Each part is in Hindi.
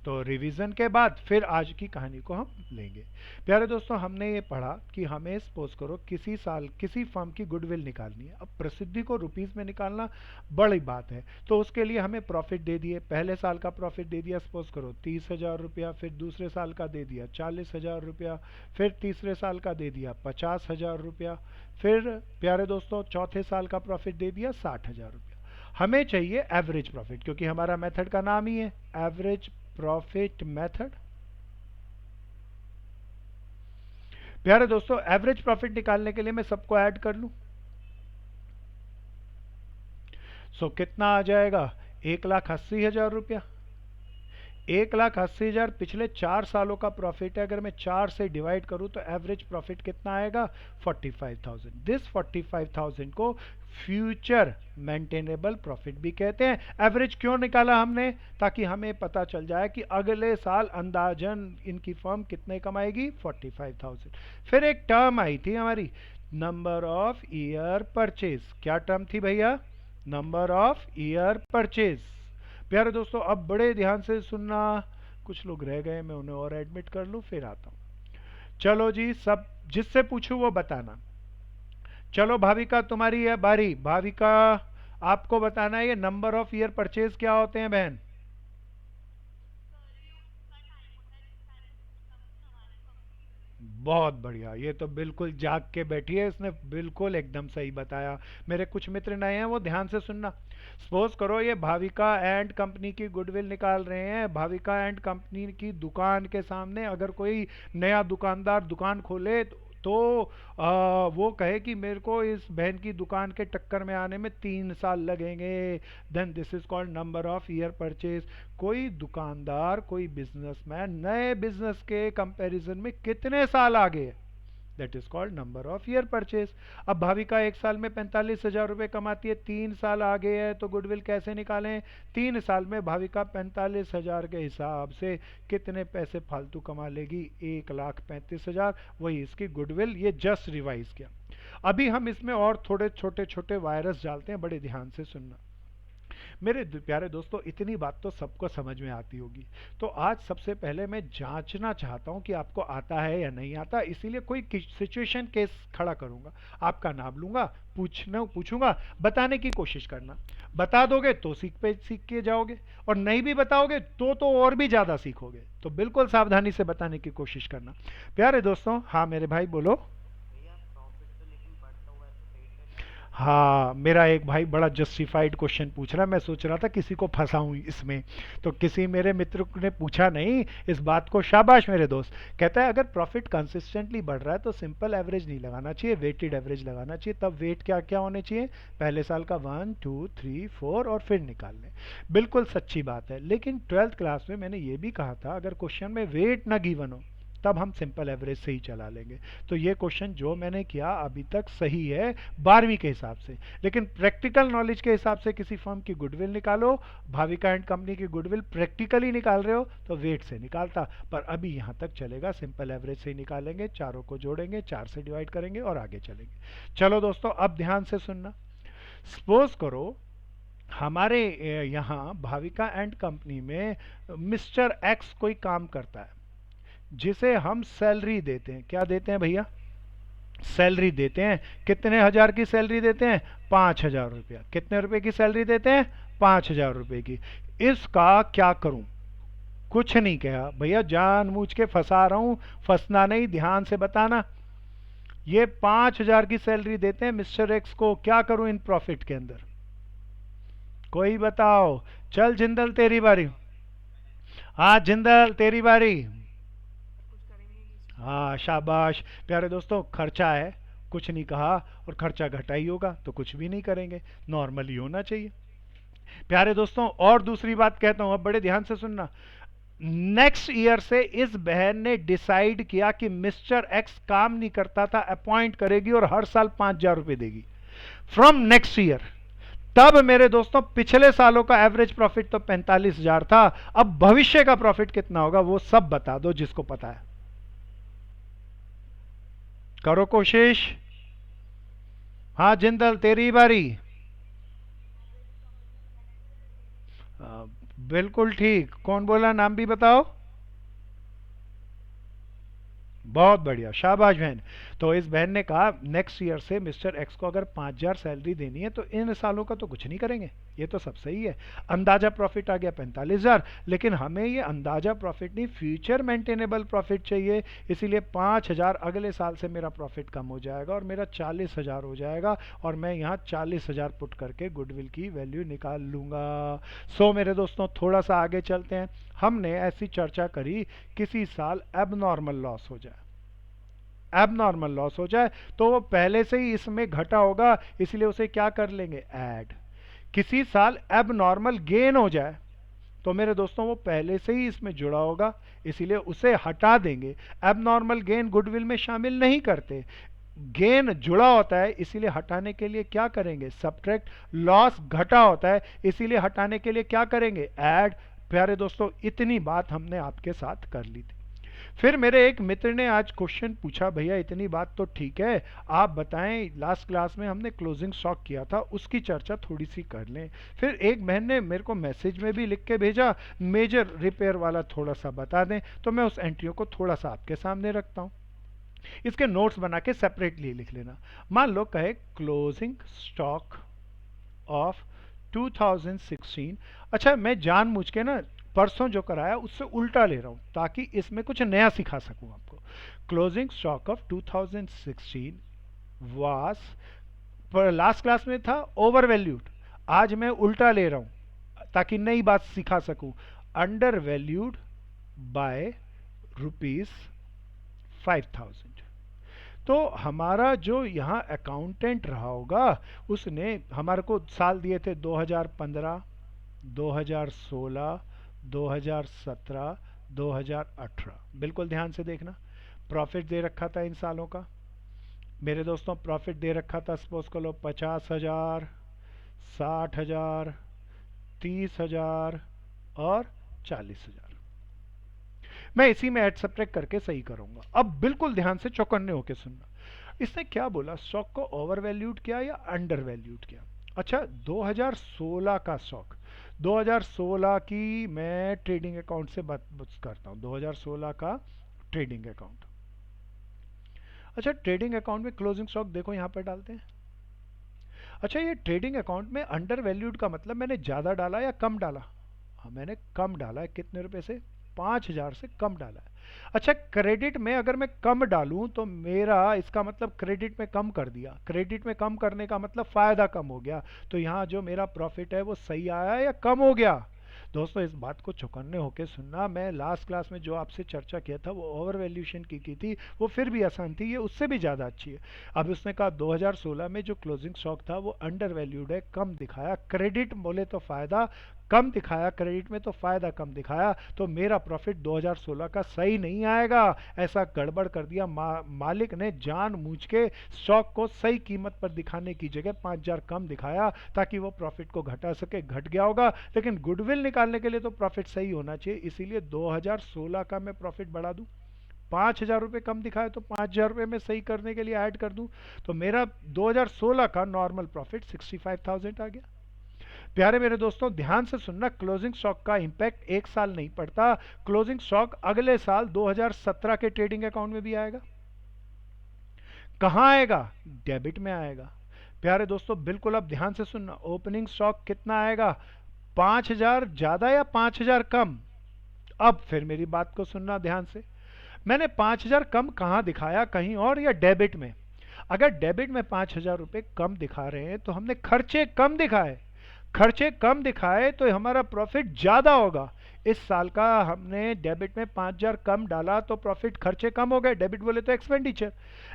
तो रिवीजन के बाद फिर आज की कहानी को हम लेंगे। प्यारे दोस्तों, हमने ये पढ़ा कि हमें सपोज करो किसी साल किसी फर्म की गुडविल निकालनी है। अब प्रसिद्धि को रुपीस में निकालना बड़ी बात है, तो उसके लिए हमें प्रॉफिट दे दिए। पहले साल का प्रॉफिट दे दिया सपोज करो 30,000 रुपया, फिर दूसरे साल का दे दिया 40,000 रुपया, फिर तीसरे साल का दे दिया 50,000 रुपया, फिर प्यारे दोस्तों चौथे साल का प्रॉफिट दे दिया 60,000 रुपया। हमें चाहिए एवरेज प्रॉफिट, क्योंकि हमारा मेथड का नाम ही है एवरेज प्रॉफिट मेथड। प्यारे दोस्तों, एवरेज प्रॉफिट निकालने के लिए मैं सबको ऐड कर लूं। कितना आ जाएगा? 1,80,000 रुपया। 1,80,000 पिछले 4 सालों का प्रॉफिट है। अगर मैं 4 से डिवाइड करूं तो एवरेज प्रॉफिट कितना आएगा? 45,000। दिस 45,000 को फ्यूचर मेंटेनेबल प्रॉफिट भी कहते हैं। एवरेज क्यों निकाला हमने? ताकि हमें पता चल जाए कि अगले साल अंदाजन इनकी फर्म कितने कमाएगी, 45,000। फिर एक टर्म आई थी हमारी, नंबर ऑफ ईयर परचेज। क्या टर्म थी भैया? Number of year purchase. प्यारे दोस्तों, अब बड़े ध्यान से सुनना। कुछ लोग रह गए, मैं उन्हें और एडमिट कर लूं फिर आता हूं। चलो जी, सब जिससे पूछूं वो बताना। चलो भाविका, तुम्हारी है बारी। भाविका, आपको बताना है ये नंबर ऑफ ईयर परचेज क्या होते हैं बहन? बहुत बढ़िया, ये तो बिल्कुल जाग के बैठी है, इसने बिल्कुल एकदम सही बताया। मेरे कुछ मित्र नए हैं, वो ध्यान से सुनना। सपोज करो ये भाविका एंड कंपनी की गुडविल निकाल रहे हैं। भाविका एंड कंपनी की दुकान के सामने अगर कोई नया दुकानदार दुकान खोले तो वो कहे कि मेरे को इस बहन की दुकान के टक्कर में आने में 3 साल लगेंगे, then this is called number of year purchase. कोई दुकानदार, कोई बिजनेसमैन नए बिजनेस के कंपैरिजन में कितने साल आगे है, that is called number of year purchase. अब भाविका एक साल में 45,000 रुपये कमाती है, 3 साल आगे है, तो गुडविल कैसे निकालें? 3 साल में भाविका 45,000 के हिसाब से कितने पैसे फालतू कमा लेगी? 1,35,000। वही इसकी गुडविल। ये जस्ट रिवाइज किया। अभी हम इसमें और थोड़े छोटे छोटे वायरस डालते हैं, बड़े ध्यान से सुनना। मेरे प्यारे दोस्तों, इतनी बात तो सबको समझ में आती होगी। तो आज सबसे पहले मैं जांचना चाहता हूं कि आपको आता है या नहीं आता, इसीलिए कोई सिचुएशन केस खड़ा करूंगा। आपका नाम लूंगा, पूछूंगा, बताने की कोशिश करना। बता दोगे तो सीख के जाओगे, और नहीं भी बताओगे तो और भी ज्यादा सीखोगे। तो बिल्कुल सावधानी से बताने की कोशिश करना। प्यारे दोस्तों, हाँ मेरे भाई बोलो। हाँ, मेरा एक भाई बड़ा जस्टिफाइड क्वेश्चन पूछ रहा है। मैं सोच रहा था किसी को फंसाऊं इसमें, तो किसी मेरे मित्र ने पूछा नहीं इस बात को। शाबाश मेरे दोस्त। कहता है अगर प्रॉफिट कंसिस्टेंटली बढ़ रहा है तो सिंपल एवरेज नहीं लगाना चाहिए, वेटेड एवरेज लगाना चाहिए। तब वेट क्या क्या होने चाहिए? पहले साल का 1, 2, 3, 4 और फिर निकाल लें। बिल्कुल सच्ची बात है, लेकिन 12th क्लास में मैंने ये भी कहा था अगर क्वेश्चन में वेट ना गिवन हो तब हम सिंपल एवरेज से ही चला लेंगे। तो ये क्वेश्चन जो मैंने किया अभी तक सही है 12वीं के हिसाब से, लेकिन प्रैक्टिकल नॉलेज के हिसाब से किसी फर्म की गुडविल निकालो। भाविका एंड कंपनी की गुडविल प्रैक्टिकली निकाल रहे हो तो वेट से निकालता, पर अभी यहां तक चलेगा, सिंपल एवरेज से ही निकालेंगे। चारों को जोड़ेंगे, 4 से डिवाइड करेंगे और आगे चलेंगे। चलो दोस्तों, अब ध्यान से सुनना। सपोज करो हमारे यहाँ भाविका एंड कंपनी में मिस्टर एक्स कोई काम करता है जिसे हम सैलरी देते हैं। क्या देते हैं भैया? सैलरी देते हैं। कितने हजार की सैलरी देते हैं? 5,000 रुपया। कितने रुपए की सैलरी देते हैं? 5,000 रुपए की। इसका क्या करूं? कुछ नहीं कहा भैया, जानबूझ के फंसा रहा हूं। फंसना नहीं, ध्यान से बताना। ये 5,000 की सैलरी देते हैं मिस्टर एक्स को, क्या करूं इन प्रॉफिट के अंदर? कोई बताओ। चल जिंदल तेरी बारी। हाँ जिंदल तेरी बारी। हाँ शाबाश। प्यारे दोस्तों, खर्चा है, कुछ नहीं कहा, और खर्चा घटा ही होगा तो कुछ भी नहीं करेंगे, नॉर्मल ही होना चाहिए। प्यारे दोस्तों, और दूसरी बात कहता हूं, अब बड़े ध्यान से सुनना। नेक्स्ट ईयर से इस बहन ने डिसाइड किया कि मिस्टर एक्स काम नहीं करता था, अपॉइंट करेगी और हर साल 5,000 रुपए देगी फ्रॉम नेक्स्ट ईयर। तब मेरे दोस्तों पिछले सालों का एवरेज प्रॉफिट तो 45,000 था। अब भविष्य का प्रॉफिट कितना होगा वो सब बता दो जिसको पता है। करो कोशिश। हाँ जिंदल तेरी बारी। बिल्कुल ठीक। कौन बोला, नाम भी बताओ। बहुत बढ़िया, शाबाश बहन। तो इस बहन ने कहा नेक्स्ट ईयर से मिस्टर एक्स को अगर 5,000 सैलरी देनी है तो इन सालों का तो कुछ नहीं करेंगे। ये तो सब सही है। अंदाजा प्रॉफिट आ गया 45,000, लेकिन हमें ये अंदाजा प्रॉफिट नहीं, फ्यूचर मेंटेनेबल प्रॉफिट चाहिए। इसीलिए 5,000 अगले साल से मेरा प्रॉफिट कम हो जाएगा और मेरा 40,000 हो जाएगा, और मैं यहाँ 40,000 पुट करके गुडविल की वैल्यू निकाल लूंगा। सो मेरे दोस्तों, थोड़ा सा आगे चलते हैं। हमने ऐसी चर्चा करी, किसी साल एबनॉर्मल लॉस हो जाए, एबनॉर्मल लॉस हो जाए तो वो पहले से ही इसमें घटा होगा, इसलिए उसे क्या कर लेंगे, ऐड। किसी साल एबनॉर्मल गेन हो जाए तो मेरे दोस्तों वो पहले से ही इसमें जुड़ा होगा, इसीलिए उसे हटा देंगे। एबनॉर्मल गेन गुडविल में शामिल नहीं करते, गेन जुड़ा होता है, इसीलिए हटाने के लिए क्या करेंगे, सब्ट्रैक्ट। लॉस घटा होता है, इसीलिए हटाने के लिए क्या करेंगे, ऐड। प्यारे दोस्तों, इतनी बात हमने आपके साथ कर ली थी। फिर मेरे एक मित्र ने आज क्वेश्चन पूछा, भैया इतनी बात तो ठीक है, आप बताएं लास्ट क्लास में हमने क्लोजिंग स्टॉक किया था, उसकी चर्चा थोड़ी सी कर लें। फिर एक बहन ने मेरे को मैसेज में भी लिख के भेजा, मेजर रिपेयर वाला थोड़ा सा बता दें, तो मैं उस एंट्रियों को थोड़ा सा आपके सामने रखता हूँ। इसके नोट्स बना के सेपरेटली लिख लेना। मान लो कहे क्लोजिंग स्टॉक ऑफ 2016। अच्छा, मैं जानबूझ के ना परसों जो कराया उससे उल्टा ले रहा हूं ताकि इसमें कुछ नया सिखा सकूं आपको। क्लोजिंग स्टॉक ऑफ 2016 वाज, पर लास्ट क्लास में था ओवर वैल्यूड, आज मैं उल्टा ले रहा हूं ताकि नई बात सिखा सकूं। Under valued bye ₹5,000। तो हमारा जो यहाँ अकाउंटेंट रहा होगा, उसने हमारे को साल दिए थे 2015, 2016, 2017, 2018। बिल्कुल ध्यान से देखना, प्रॉफिट दे रखा था इन सालों का। मेरे दोस्तों, प्रॉफिट दे रखा था, सपोज कर लो 50,000, 60,000, 30,000 और 40,000। मैं इसी में ऐड सब्ट्रैक्ट करके सही करूंगा। अब बिल्कुल ध्यान से चौकन्ने होकर सुनना। इसने क्या बोला, स्टॉक को ओवर वैल्यूड किया या अंडर वैल्यूड किया। अच्छा, 2016 का स्टॉक, 2016 की मैं ट्रेडिंग अकाउंट से बात करता हूँ, 2016 का ट्रेडिंग अकाउंट। अच्छा, ट्रेडिंग अकाउंट में क्लोजिंग स्टॉक देखो यहाँ पर डालते हैं। अच्छा, ये ट्रेडिंग अकाउंट में अंडर वैल्यूड का मतलब मैंने ज़्यादा डाला या कम डाला। हाँ, मैंने कम डाला है। कितने रुपए से, 5,000 से कम डाला है। अच्छा, क्रेडिट में अगर मैं कम डालूं तो मेरा इसका मतलब क्रेडिट में कम कर दिया, क्रेडिट में कम करने का मतलब फायदा कम हो गया, तो यहाँ जो मेरा प्रॉफिट है वो सही आया या कम हो गया। दोस्तों, इस बात को चौकन्ने होकर सुनना। मैं लास्ट क्लास में जो आपसे चर्चा किया था वो ओवर वैल्यूएशन की थी, वो फिर भी आसान थी, ये उससे भी ज़्यादा अच्छी है। अब उसने कहा 2016 में जो क्लोजिंग स्टॉक था वो अंडर वैल्यूड है, कम दिखाया, क्रेडिट बोले तो फायदा कम दिखाया, क्रेडिट में तो फायदा कम दिखाया, तो मेरा प्रॉफिट 2016 का सही नहीं आएगा। ऐसा गड़बड़ कर दिया, मालिक ने जानबूझ के स्टॉक को सही कीमत पर दिखाने की जगह 5,000 कम दिखाया ताकि वो प्रॉफिट को घटा सके। घट गया होगा, लेकिन गुडविल निकालने के लिए तो प्रॉफिट सही होना चाहिए, इसीलिए 2016 का मैं प्रॉफिट बढ़ा दूं। 5,000 रुपये कम दिखाए तो 5,000 रुपये में सही करने के लिए ऐड कर दूं, तो मेरा 2016 का नॉर्मल प्रॉफिट 65,000 आ गया। प्यारे मेरे दोस्तों, ध्यान से सुनना, क्लोजिंग स्टॉक का इंपैक्ट एक साल नहीं पड़ता, क्लोजिंग स्टॉक अगले साल 2017 के ट्रेडिंग अकाउंट में भी आएगा। कहां आएगा, डेबिट में आएगा। प्यारे दोस्तों, बिल्कुल अब ध्यान से सुनना, ओपनिंग स्टॉक कितना आएगा, 5,000 ज्यादा या 5,000 कम। अब फिर मेरी बात को सुनना ध्यान से, मैंने 5,000 कम कहां दिखाया, कहीं और या डेबिट में। अगर डेबिट में 5,000 रुपये कम दिखा रहे हैं तो हमने खर्चे कम दिखाए, खर्चे कम दिखाए तो हमारा प्रॉफिट ज्यादा होगा। इस साल का हमने डेबिट में 5,000 कम डाला तो प्रॉफिट, खर्चे कम हो गए, डेबिट बोले तो एक्सपेंडिचर,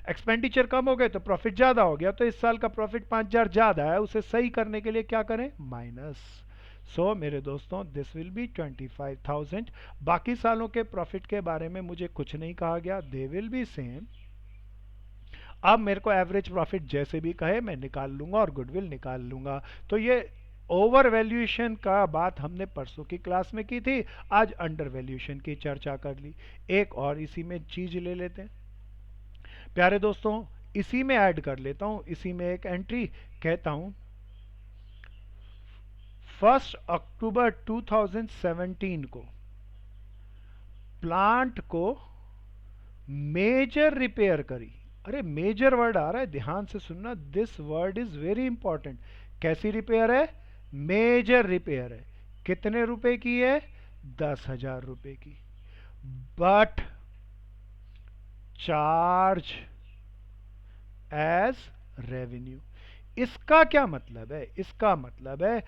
एक्सपेंडिचर कम हो गए तो प्रॉफिट ज्यादा हो गया। तो इस साल का प्रॉफिट 5,000 ज्यादा है, उसे सही करने के लिए क्या करें, माइनस। सो मेरे दोस्तों, दिस विल बी 25,000। बाकी सालों के प्रॉफिट के बारे में मुझे कुछ नहीं कहा गया, दे विल बी सेम। अब मेरे को एवरेज प्रॉफिट जैसे भी कहे मैं निकाल लूंगा और गुडविल निकाल लूंगा। तो ये ओवर वैल्यूएशन का बात हमने परसों की क्लास में की थी, आज अंडर वैल्यूएशन की चर्चा कर ली। एक और इसी में चीज ले लेते हैं प्यारे दोस्तों, इसी में ऐड कर लेता हूं, इसी में एक एंट्री कहता हूं 1 अक्टूबर 2017 को प्लांट को मेजर रिपेयर करी। अरे मेजर वर्ड आ रहा है, ध्यान से सुनना, this word is very important. कैसी रिपेयर है? मेजर रिपेयर है। कितने रुपए की है? 10,000 रुपए की। But charge as revenue. इसका क्या मतलब है? इसका मतलब है,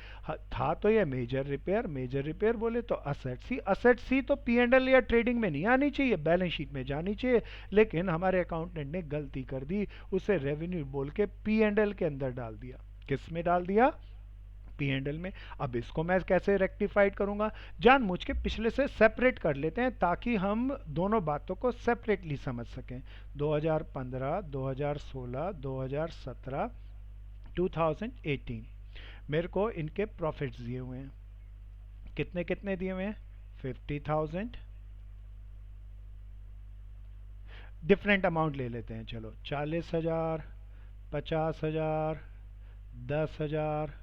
था तो ये मेजर रिपेयर, मेजर रिपेयर बोले तो असेट सी तो पी एंड एल या ट्रेडिंग में नहीं आनी चाहिए, बैलेंस शीट में जानी चाहिए, लेकिन हमारे अकाउंटेंट ने गलती कर दी, उसे रेवेन्यू बोल के पी एंड एल के अंदर डाल दिया। किस में डाल दिया? पी एंड एल में। अब इसको मैं कैसे रेक्टिफाइड करूंगा? जानबूझ के पिछले से सेपरेट कर लेते हैं ताकि हम दोनों बातों को सेपरेटली समझ सकें। 2015, 2016, 2017, 2018 मेरे को इनके प्रॉफिट्स दिए हुए हैं। कितने कितने दिए हुए हैं? 50,000। डिफरेंट अमाउंट ले लेते हैं, चलो 40,000, 50,000, 10,000,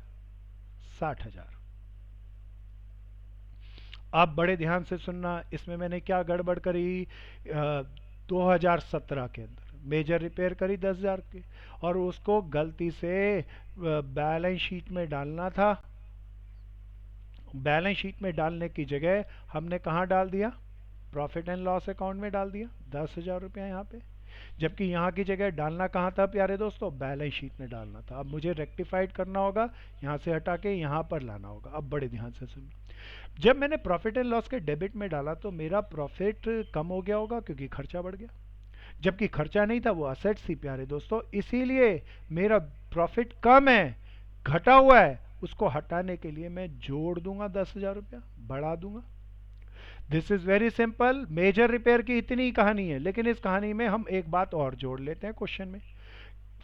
60,000। आप बड़े ध्यान से सुनना, इसमें मैंने क्या गड़बड़ करी? 2017 के अंदर मेजर रिपेयर करी 10,000 की, और उसको गलती से बैलेंस शीट में डालना था। बैलेंस शीट में डालने की जगह हमने कहाँ डाल दिया? प्रॉफिट एंड लॉस अकाउंट में डाल दिया 10,000 रुपया यहाँ पे। जबकि यहाँ की जगह डालना कहाँ था प्यारे दोस्तों? बैलेंस शीट में डालना था। अब मुझे रेक्टिफाइड करना होगा, यहाँ से हटा के यहाँ पर लाना होगा। अब बड़े ध्यान से सुनिए, जब मैंने प्रॉफिट एंड लॉस के डेबिट में डाला तो मेरा प्रॉफिट कम हो गया होगा क्योंकि खर्चा बढ़ गया, जबकि खर्चा नहीं था, वो असेट्स थी प्यारे दोस्तों, इसीलिए मेरा प्रॉफिट कम है, घटा हुआ है। उसको हटाने के लिए मैं जोड़ दूंगा 10,000 रुपया, बढ़ा दूंगा। This is very simple. Major repair की इतनी ही कहानी है, लेकिन इस कहानी में हम एक बात और जोड़ लेते हैं क्वेश्चन में।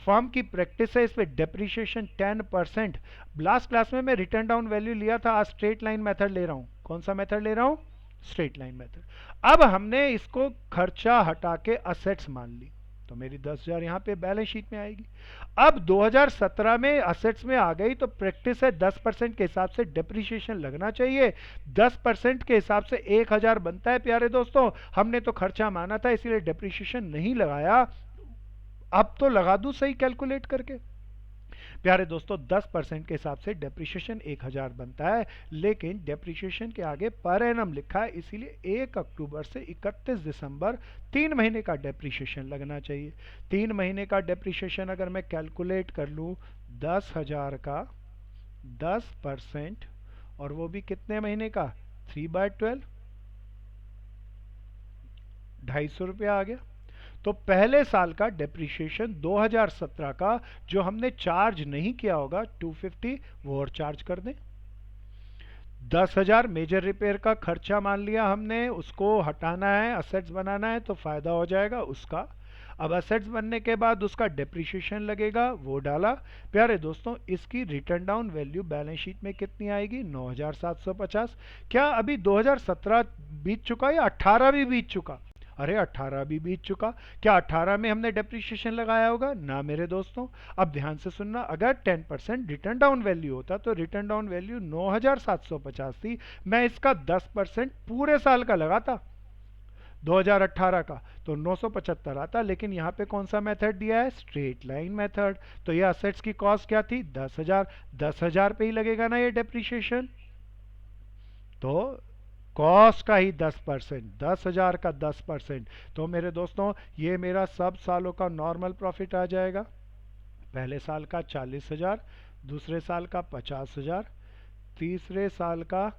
फर्म की प्रैक्टिस है इस पे डेप्रिशिएशन 10%। लास्ट क्लास में मैं रिटर्न डाउन वैल्यू लिया था, आज स्ट्रेट लाइन मेथड ले रहा हूं। कौन सा मेथड ले रहा हूं? Straight line method. अब हमने इसको खर्चा हटा के असेट्स मान ली, तो मेरी 10,000 यहां पे बैलेंस शीट में आएगी। अब 2017 में असेट्स में आ गई तो प्रैक्टिस है 10% के हिसाब से डेप्रिशिएशन लगना चाहिए। 10% के हिसाब से 1,000 बनता है प्यारे दोस्तों। हमने तो खर्चा माना था इसीलिए डेप्रिशिएशन नहीं लगाया। अब तो लगा दूं सही कैलकुलेट करके। प्यारे दोस्तों 10% के हिसाब से डेप्रिशिएशन 1,000 बनता है, लेकिन डेप्रिशिएशन के आगे पर एनम लिखा है, इसीलिए 1 अक्टूबर से 31 दिसंबर 3 महीने का डेप्रिशिएशन लगना चाहिए। 3 महीने का डेप्रिशिएशन अगर मैं कैलकुलेट कर लूं, 10,000 का 10%, और वो भी कितने महीने का? 3/12, 250 रुपया आ गया। तो पहले साल का डेप्रिशिएशन 2017 का जो हमने चार्ज नहीं किया होगा 250, वो और चार्ज कर दें। 10,000 मेजर रिपेयर का खर्चा मान लिया हमने, उसको हटाना है, असेट्स बनाना है तो फायदा हो जाएगा उसका। अब असेट्स बनने के बाद उसका डेप्रिशिएशन लगेगा, वो डाला। प्यारे दोस्तों इसकी return down value balance sheet में कितनी आएगी? 9,750। क्या अभी 2017 बीत चुका या 18 भी बीत चुका? अरे 18 भी बीत चुका। क्या 18 में हमने डेप्रिशिएशन लगाया होगा? ना मेरे दोस्तों। अब ध्यान से सुनना, अगर 10% रिटर्न डाउन वैल्यू होता तो रिटर्न डाउन वैल्यू 9,750 थी, मैं इसका 10% पूरे साल का लगाता 2018 का, तो 975 आता। लेकिन यहाँ पे कौन सा मेथड दिया है? Straight line method. तो ये असेट्स की कॉस्ट क्या थी? 10,000। 10,000 पे ही लगेगा ना ये डेप्रिशिएशन, तो कॉस्ट का ही 10%, 10,000 का 10%। तो मेरे दोस्तों ये मेरा सब सालों का नॉर्मल प्रॉफिट आ जाएगा। पहले साल का 40,000, दूसरे साल का 50,000, तीसरे साल का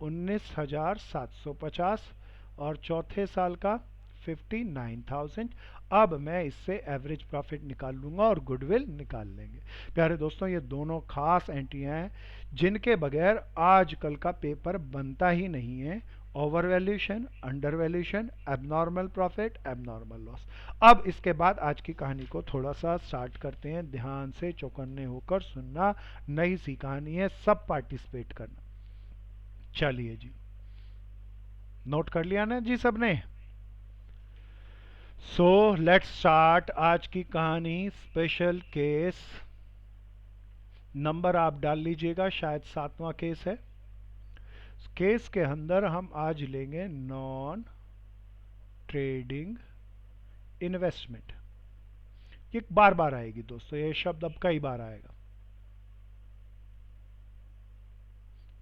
19,750, और चौथे साल का 59,000। अब मैं इससे एवरेज प्रॉफिट निकाल लूंगा और गुडविल निकाल लेंगे। प्यारे दोस्तों ये दोनों खास एंट्रियां हैं जिनके बगैर आजकल का पेपर बनता ही नहीं है। Over valuation, under valuation, abnormal profit, abnormal loss. अब इसके बाद आज की कहानी को थोड़ा सा स्टार्ट करते हैं। ध्यान से चौकन्ने होकर सुनना, नई सी कहानी है, सब पार्टिसिपेट करना। चलिए जी, नोट कर लिया ना जी सबने? सो लेट्स स्टार्ट आज की कहानी, स्पेशल केस नंबर आप डाल लीजिएगा, शायद 7वां केस है। केस के अंदर हम आज लेंगे नॉन ट्रेडिंग इन्वेस्टमेंट। ये बार बार आएगी दोस्तों, ये शब्द अब कई बार आएगा,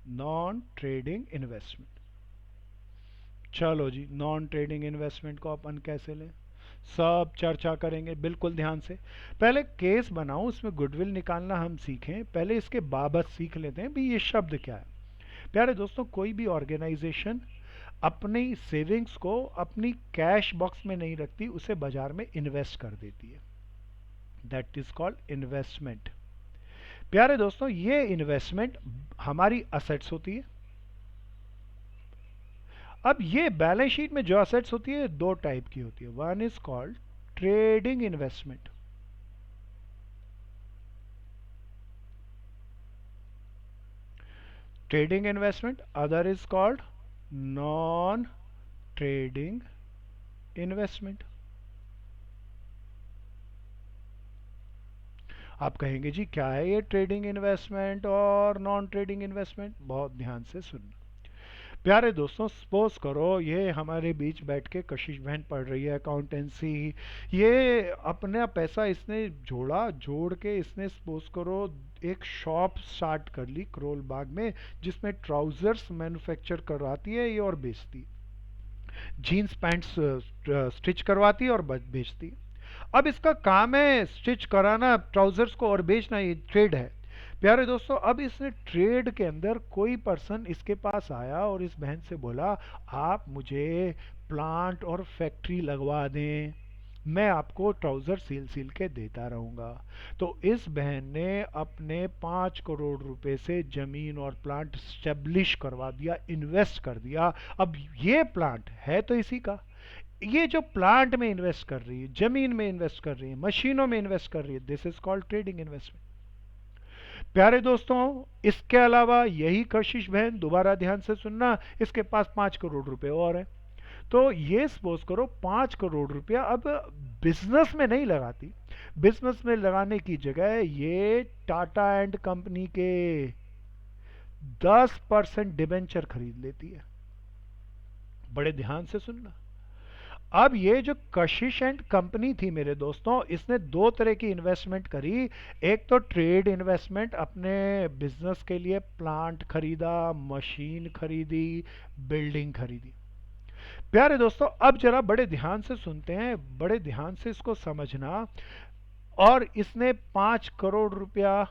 नॉन ट्रेडिंग इन्वेस्टमेंट। चलो जी, नॉन ट्रेडिंग इन्वेस्टमेंट को अपन कैसे लें, सब चर्चा करेंगे बिल्कुल ध्यान से। पहले केस बनाओ, उसमें गुडविल निकालना हम सीखें, पहले इसके बाबत सीख लेते हैं भी ये शब्द क्या है। प्यारे दोस्तों, कोई भी ऑर्गेनाइजेशन अपनी सेविंग्स को अपनी कैश बॉक्स में नहीं रखती, उसे बाजार में इन्वेस्ट कर देती है, दैट इज कॉल्ड इन्वेस्टमेंट। प्यारे दोस्तों, ये इन्वेस्टमेंट हमारी असेट्स होती है। अब ये बैलेंस शीट में जो असेट्स होती है दो टाइप की होती है, one is called trading investment, trading investment, other is called non trading investment. आप कहेंगे जी क्या है ये ट्रेडिंग इन्वेस्टमेंट और नॉन ट्रेडिंग इन्वेस्टमेंट, बहुत ध्यान से सुनना। प्यारे दोस्तों, सपोज करो ये हमारे बीच बैठ के कशिश बहन पढ़ रही है अकाउंटेंसी, ये अपना पैसा इसने जोड़ा, जोड़ के इसने सपोज करो एक शॉप स्टार्ट कर ली करोल बाग में, जिसमें ट्राउजर्स मैन्युफैक्चर करवाती है ये और बेचती, जीन्स पैंट्स स्टिच करवाती है और बेचती है। अब इसका काम है स्टिच कराना ट्राउजर्स को और बेचना, ये ट्रेड है। प्यारे दोस्तों, अब इसने ट्रेड के अंदर कोई पर्सन इसके पास आया और इस बहन से बोला आप मुझे प्लांट और फैक्ट्री लगवा दें, मैं आपको ट्राउजर सील सील के देता रहूंगा। तो इस बहन ने अपने 5 करोड़ रुपए से जमीन और प्लांट स्टेब्लिश करवा दिया, इन्वेस्ट कर दिया। अब ये प्लांट है तो इसी का, ये जो प्लांट में इन्वेस्ट कर रही है, जमीन में इन्वेस्ट कर रही है, मशीनों में इन्वेस्ट कर रही है, this is called trading investment. प्यारे दोस्तों, इसके अलावा यही कशिश बहन, दोबारा ध्यान से सुनना, इसके पास 5 करोड़ रुपए और है। तो ये सपोज करो 5 करोड़ रुपया अब बिजनेस में नहीं लगाती, बिजनेस में लगाने की जगह ये टाटा एंड कंपनी के 10% डिबेंचर खरीद लेती है। बड़े ध्यान से सुनना। अब ये जो कशिश एंड कंपनी थी मेरे दोस्तों, इसने दो तरह की इन्वेस्टमेंट करी। एक तो ट्रेड इन्वेस्टमेंट, अपने बिजनेस के लिए प्लांट खरीदा, मशीन खरीदी, बिल्डिंग खरीदी। प्यारे दोस्तों, अब जरा बड़े ध्यान से सुनते हैं, बड़े ध्यान से इसको समझना। और इसने 5 करोड़ रुपया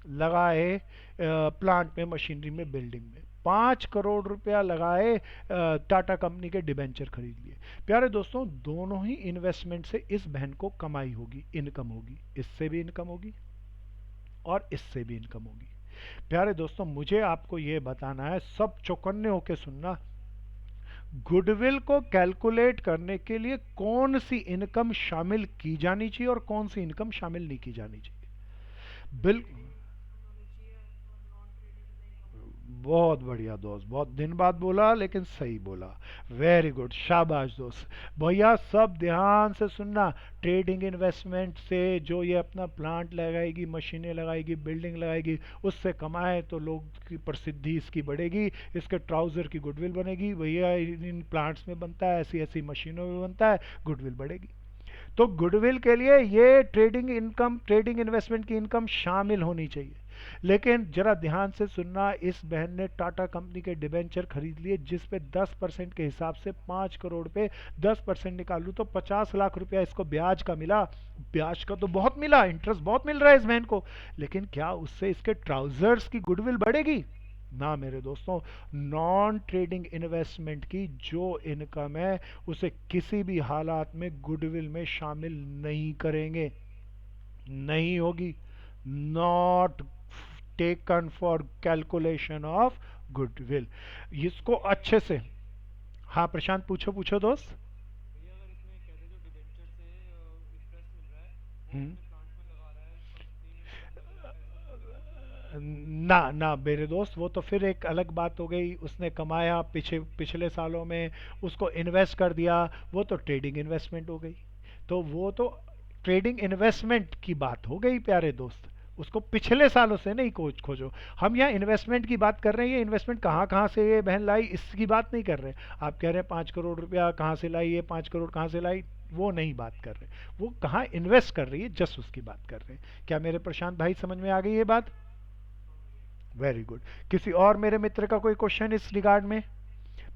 लगाए प्लांट में, मशीनरी में, बिल्डिंग में, 5 करोड़ रुपया लगाए, टाटा कंपनी के डिबेंचर खरीद लिए। प्यारे दोस्तों, दोनों ही इन्वेस्टमेंट से इस बहन को कमाई होगी, इनकम होगी, इससे भी इनकम होगी और इससे भी इनकम होगी। प्यारे दोस्तों, मुझे आपको यह बताना है, सब चौकन्ने होकर सुनना, गुडविल को कैलकुलेट करने के लिए कौन सी इनकम शामिल की जानी चाहिए और कौन सी इनकम शामिल नहीं की जानी चाहिए। बिल बहुत बढ़िया दोस्त, बहुत दिन बाद बोला लेकिन सही बोला, वेरी गुड, शाबाश दोस्त। भैया सब ध्यान से सुनना, ट्रेडिंग इन्वेस्टमेंट से जो ये अपना प्लांट लगाएगी, मशीनें लगाएगी, बिल्डिंग लगाएगी, उससे कमाए तो लोग की प्रसिद्धि इसकी बढ़ेगी, इसके ट्राउजर की गुडविल बनेगी, भैया इन प्लांट्स में बनता है, ऐसी ऐसी मशीनों में बनता है, गुडविल बढ़ेगी। तो गुडविल के लिए ये ट्रेडिंग इनकम, ट्रेडिंग इन्वेस्टमेंट की इनकम शामिल होनी चाहिए। लेकिन जरा ध्यान से सुनना, इस बहन ने टाटा कंपनी के डिबेंचर खरीद लिए, जिस पे 10% के हिसाब से 5 करोड़ पे 10% निकालूं तो 50 लाख रुपया इसको ब्याज का मिला। ब्याज का तो बहुत मिला, इंटरेस्ट बहुत मिल रहा है इस बहन को, लेकिन क्या उससे इसके ट्राउजर्स की गुडविल बढ़ेगी? ना मेरे दोस्तों। नॉन ट्रेडिंग इन्वेस्टमेंट की जो इनकम है उसे किसी भी हालात में गुडविल में शामिल नहीं करेंगे, नहीं होगी, not taken for calculation of goodwill. इसको अच्छे से, हाँ प्रशांत पूछो पूछो दोस्त। भैया अगर इसमें कहते जो डिबेंचर से इंटरेस्ट मिल रहा है वो हम्म अपने प्लांट में लगा रहा है, कंपनी में लगा रहा है, ऐसा तो नहीं होगा? ना ना मेरे दोस्त, वो तो फिर एक अलग बात हो गई, उसने कमाया पिछले सालों में, उसको इन्वेस्ट कर दिया, वो तो ट्रेडिंग इन्वेस्टमेंट हो गई। तो वो तो ट्रेडिंग इन्वेस्टमेंट की बात हो गई प्यारे दोस्त, उसको पिछले सालों से नहीं खोजो। हम यहाँ इन्वेस्टमेंट की बात कर रहे हैं, ये इन्वेस्टमेंट कहाँ कहाँ से ये बहन लाई इसकी बात नहीं कर रहे। आप कह रहे हैं 5 करोड़ रुपया कहाँ से लाई, ये 5 करोड़ कहाँ से लाई, वो नहीं बात कर रहे। वो कहाँ इन्वेस्ट कर रही है, जस्ट उसकी बात कर रहे हैं। क्या मेरे प्रशांत भाई समझ में आ गई ये बात? Very good. किसी और मेरे मित्र का कोई क्वेश्चन इस रिगार्ड में?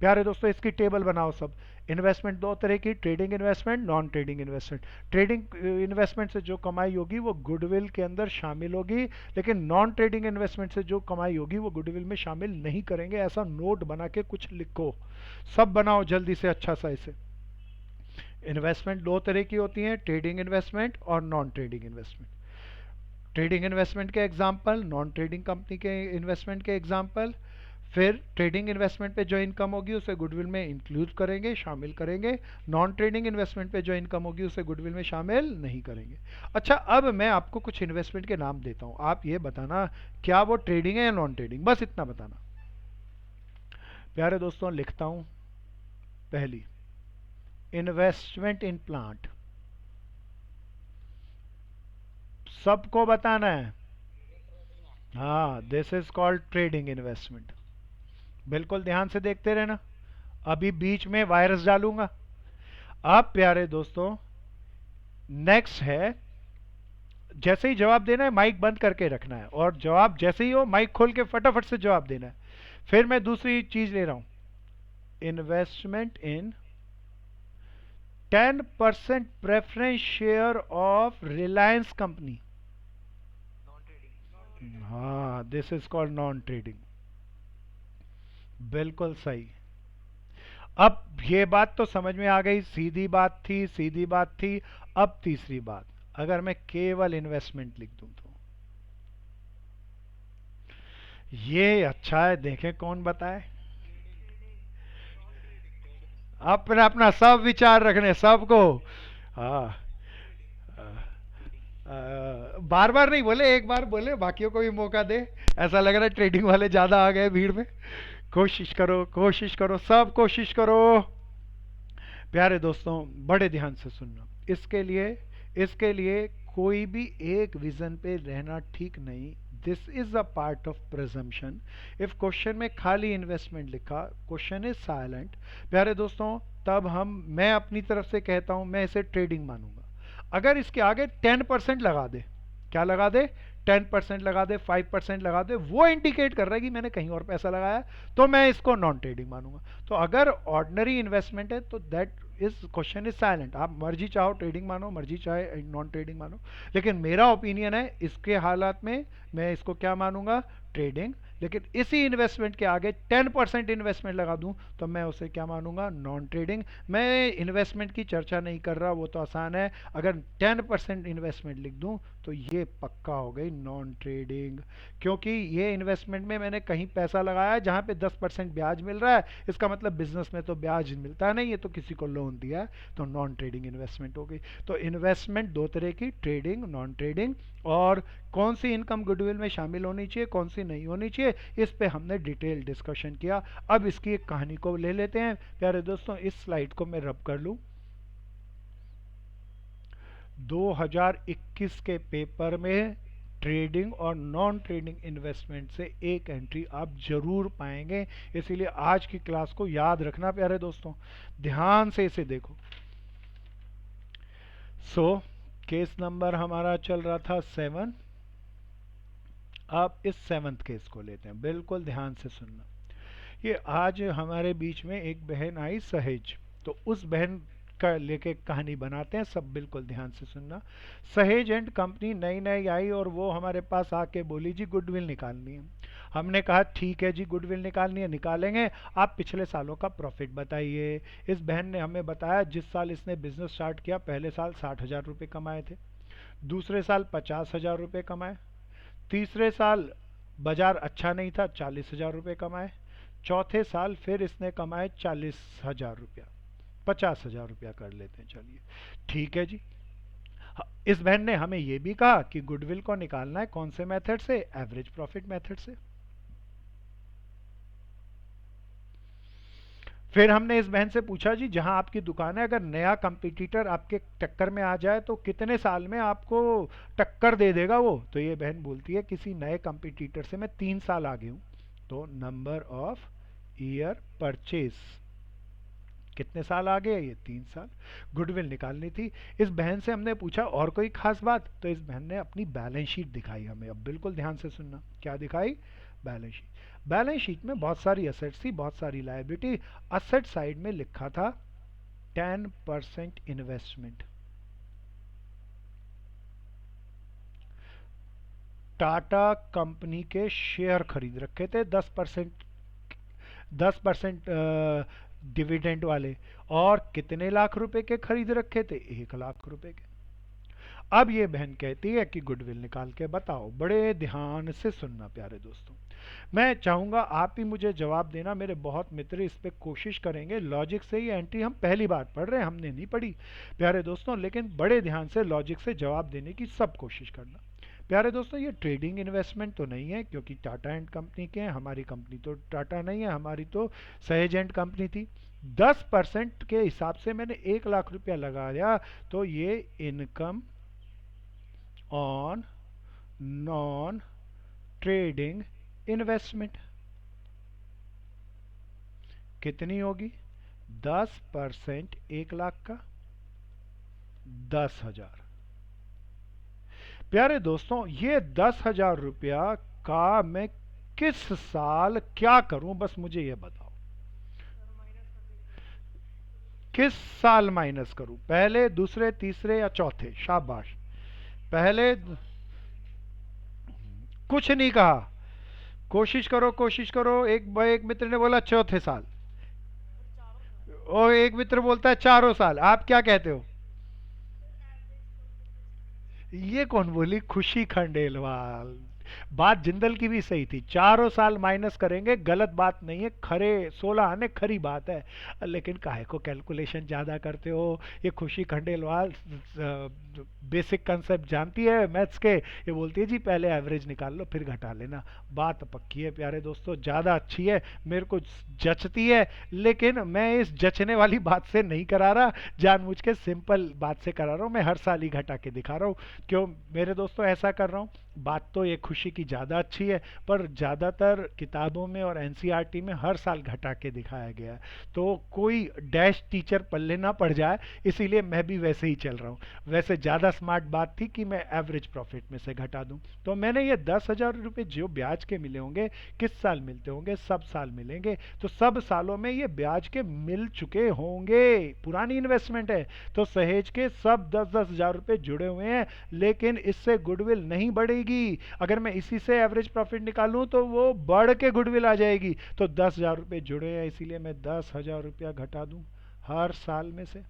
प्यारे दोस्तों इसकी टेबल बनाओ सब। इन्वेस्टमेंट दो तरह की, trading investment, non trading investment. Trading investment से जो कमाई होगी वो गुडविल के अंदर शामिल होगी, लेकिन नॉन ट्रेडिंग इन्वेस्टमेंट से जो कमाई होगी वो गुडविल में शामिल नहीं करेंगे। ऐसा नोट बना के कुछ लिखो, सब बनाओ जल्दी से अच्छा सा इसे। इन्वेस्टमेंट दो तरह की होती हैं, ट्रेडिंग इन्वेस्टमेंट और non trading investment. Trading investment के एग्जाम्पल, नॉन ट्रेडिंग कंपनी के इन्वेस्टमेंट के एग्जाम्पल। फिर ट्रेडिंग इन्वेस्टमेंट पे जो इनकम होगी उसे गुडविल में इंक्लूड करेंगे, शामिल करेंगे। नॉन ट्रेडिंग इन्वेस्टमेंट पे जो इनकम होगी उसे गुडविल में शामिल नहीं करेंगे। अच्छा, अब मैं आपको कुछ इन्वेस्टमेंट के नाम देता हूँ, आप ये बताना क्या वो ट्रेडिंग है या नॉन ट्रेडिंग, बस इतना बताना। प्यारे दोस्तों लिखता हूँ। पहली, इन्वेस्टमेंट इन प्लांट, सबको बताना है। हाँ, this is called trading investment. बिल्कुल ध्यान से देखते रहना, अभी बीच में वायरस डालूंगा। अब प्यारे दोस्तों नेक्स्ट है, जैसे ही जवाब देना है माइक बंद करके रखना है, और जवाब जैसे ही हो माइक खोल के फटाफट से जवाब देना है। फिर मैं दूसरी चीज ले रहा हूं, investment in 10% preference share of Reliance company. Non trading. हाँ, this is called non trading. बिल्कुल सही। अब ये बात तो समझ में आ गई, सीधी बात थी, सीधी बात थी। अब तीसरी बात, अगर मैं केवल इन्वेस्टमेंट लिख दूं तो ये अच्छा है, देखें कौन बताए। अपना अपना सब विचार रखने सबको। हाँ, बार बार नहीं बोले, एक बार बोले, बाकियों को भी मौका दे। ऐसा लग रहा है ट्रेडिंग वाले ज्यादा आ गए भीड़ में। कोशिश करो, कोशिश करो, सब कोशिश करो। प्यारे दोस्तों बड़े ध्यान से सुनना, इसके लिए कोई भी एक विजन पे रहना ठीक नहीं। This is a part of presumption. If question में खाली इन्वेस्टमेंट लिखा, क्वेश्चन इज साइलेंट, प्यारे दोस्तों, तब मैं अपनी तरफ से कहता हूं मैं इसे ट्रेडिंग मानूंगा। अगर इसके आगे 10% लगा दे, क्या लगा दे, 10% लगा दे, 5% लगा दे, वो इंडिकेट कर रहा है कि मैंने कहीं और पैसा लगाया, तो मैं इसको नॉन ट्रेडिंग मानूंगा। तो अगर ऑर्डिनरी इन्वेस्टमेंट है तो that is question is silent. आप मर्जी चाहो ट्रेडिंग मानो, मर्जी चाहे नॉन ट्रेडिंग मानो, लेकिन मेरा ओपिनियन है इसके हालात में मैं इसको क्या मानूंगा, ट्रेडिंग। लेकिन इसी इन्वेस्टमेंट के आगे 10% इन्वेस्टमेंट लगा दूं तो मैं उसे क्या मानूंगा, नॉन ट्रेडिंग। मैं इन्वेस्टमेंट की चर्चा नहीं कर रहा, वो तो आसान है। अगर 10% इन्वेस्टमेंट लिख दूं तो ये पक्का हो गई नॉन ट्रेडिंग, क्योंकि ये इन्वेस्टमेंट में मैंने कहीं पैसा लगाया है जहां पे 10% ब्याज मिल रहा है। इसका मतलब बिजनेस में तो ब्याज मिलता नहीं है, तो किसी को लोन दिया है, तो नॉन ट्रेडिंग इन्वेस्टमेंट हो गई। तो इन्वेस्टमेंट दो तरह की, ट्रेडिंग, नॉन ट्रेडिंग। और कौन सी इनकम गुडविल में शामिल होनी चाहिए, कौन सी नहीं होनी चाहिए, इस पे हमने डिटेल डिस्कशन किया। अब इसकी एक कहानी को ले लेते हैं। प्यारे दोस्तों इस स्लाइड को मैं रब कर लूं। 2021 के पेपर में ट्रेडिंग और नॉन ट्रेडिंग इन्वेस्टमेंट से एक एंट्री आप जरूर पाएंगे, इसीलिए आज की क्लास को याद रखना प्यारे दोस्तों, ध्यान से इसे देखो। केस नंबर हमारा चल रहा था 7। अब इस 7th केस को लेते हैं, बिल्कुल ध्यान से सुनना। ये आज हमारे बीच में एक बहन आई सहेज, तो उस बहन का लेके कहानी बनाते हैं, सब बिल्कुल ध्यान से सुनना। सहेज एंड कंपनी नई नई आई और वो हमारे पास आके बोली जी गुडविल निकालनी है। हमने कहा ठीक है जी, गुडविल निकालनी है, निकालेंगे, आप पिछले सालों का प्रॉफिट बताइए। इस बहन ने हमें बताया जिस साल इसने बिजनेस स्टार्ट किया पहले साल 60,000 रुपये कमाए थे, दूसरे साल 50,000 रुपये कमाए, तीसरे साल बाजार अच्छा नहीं था 40,000 रुपये कमाए, चौथे साल फिर इसने कमाए 40,000 रुपया, 50,000 रुपया कर लेते हैं, चलिए ठीक है जी। इस बहन ने हमें यह भी कहा कि गुडविल को निकालना है कौन से मेथड से, एवरेज प्रॉफिट मेथड से। फिर हमने इस बहन से पूछा जी जहां आपकी दुकान है, अगर नया कंपटीटर आपके टक्कर में आ जाए तो कितने साल में आपको टक्कर दे देगा वो? तो ये बहन बोलती है किसी नए कंपटीटर से मैं 3 साल आगे हूं। तो नंबर ऑफ ईयर परचेज, कितने साल आगे है ये? 3 साल। गुडविल निकालनी थी। इस बहन से हमने पूछा और कोई खास बात, तो इस बहन ने अपनी बैलेंस शीट दिखाई हमें। अब बिल्कुल ध्यान से सुनना, क्या दिखाई? Balance sheet. बैलेंस शीट में बहुत सारी असेट्स थी, बहुत सारी लायबिलिटी। असेट साइड में लिखा था 10% इन्वेस्टमेंट। टाटा कंपनी के शेयर खरीद रखे थे 10%, 10% डिविडेंड वाले। और कितने लाख रुपए के खरीद रखे थे? 1 लाख रुपए के। अब ये बहन कहती है कि गुडविल निकाल के बताओ। बड़े ध्यान से सुनना प्यारे दोस्तों, मैं चाहूंगा आप ही मुझे जवाब देना। मेरे बहुत मित्र इस पे कोशिश करेंगे। लॉजिक से ये एंट्री हम पहली बार पढ़ रहे हैं, हमने नहीं पढ़ी प्यारे दोस्तों, लेकिन बड़े ध्यान से लॉजिक से जवाब देने की सब कोशिश करना। प्यारे दोस्तों, ये ट्रेडिंग इन्वेस्टमेंट तो नहीं है क्योंकि टाटा एंड कंपनी के हैं। हमारी कंपनी तो टाटा नहीं है, हमारी तो सहज एंड कंपनी थी। 10% के हिसाब से मैंने 1 लाख रुपया लगा दिया, तो ये income on non trading investment कितनी होगी? 10% 1 लाख का 10,000। प्यारे दोस्तों, ये 10,000 रुपया का मैं किस साल क्या करूं, बस मुझे ये बताओ। सर माइनस कर दीजिए। किस साल माइनस करूं? पहले, दूसरे, तीसरे या चौथे? शाबाश। पहले। कुछ नहीं कहा। कोशिश करो, कोशिश करो। एक मित्र ने बोला चौथे साल, सर चारों साल। और एक मित्र बोलता है चारों साल। आप क्या कहते हो? ये कौन बोली? खुशी खंडेलवाल। बात जिंदल की भी सही थी। चारों साल माइनस करेंगे, गलत बात नहीं है, खरे 16 आने खरी बात है। लेकिन काहे को कैलकुलेशन ज्यादा करते हो? ये खुशी खंडेलवाल बेसिक कंसेप्ट जानती है मैथ्स के। ये बोलती है जी पहले एवरेज निकाल लो फिर घटा लेना। बात पक्की है प्यारे दोस्तों, ज्यादा अच्छी है, मेरे को जचती है। लेकिन मैं इस जचने वाली बात से नहीं करा रहा, जानबूझ के सिंपल बात से करा रहा हूँ। मैं हर साल ही घटा के दिखा रहा हूँ। क्यों मेरे दोस्तों ऐसा कर रहा हूँ? बात तो ये खुशी की ज़्यादा अच्छी है, पर ज़्यादातर किताबों में और एनसीईआरटी में हर साल घटा के दिखाया गया है, तो कोई डैश टीचर पल्ले ना पड़ जाए, इसीलिए मैं भी वैसे ही चल रहा हूँ। वैसे ज़्यादा स्मार्ट बात थी कि मैं एवरेज प्रॉफिट में से घटा दूँ। तो मैंने ये 10,000 रुपये जो ब्याज के मिले होंगे, किस साल मिलते होंगे? सब साल मिलेंगे। तो सब सालों में ये ब्याज के मिल चुके होंगे, पुरानी इन्वेस्टमेंट है। तो सहेज के सब 10-10 हज़ार रुपये जुड़े हुए हैं, लेकिन इससे गुडविल नहीं बढ़ेगी। अगर मैं इसी से एवरेज प्रॉफिट निकालूं तो वो बढ़ के गुडविल आ जाएगी। तो 10,000 रुपये जुड़े हैं, इसीलिए मैं 10,000 रुपया घटा दूं हर साल में से।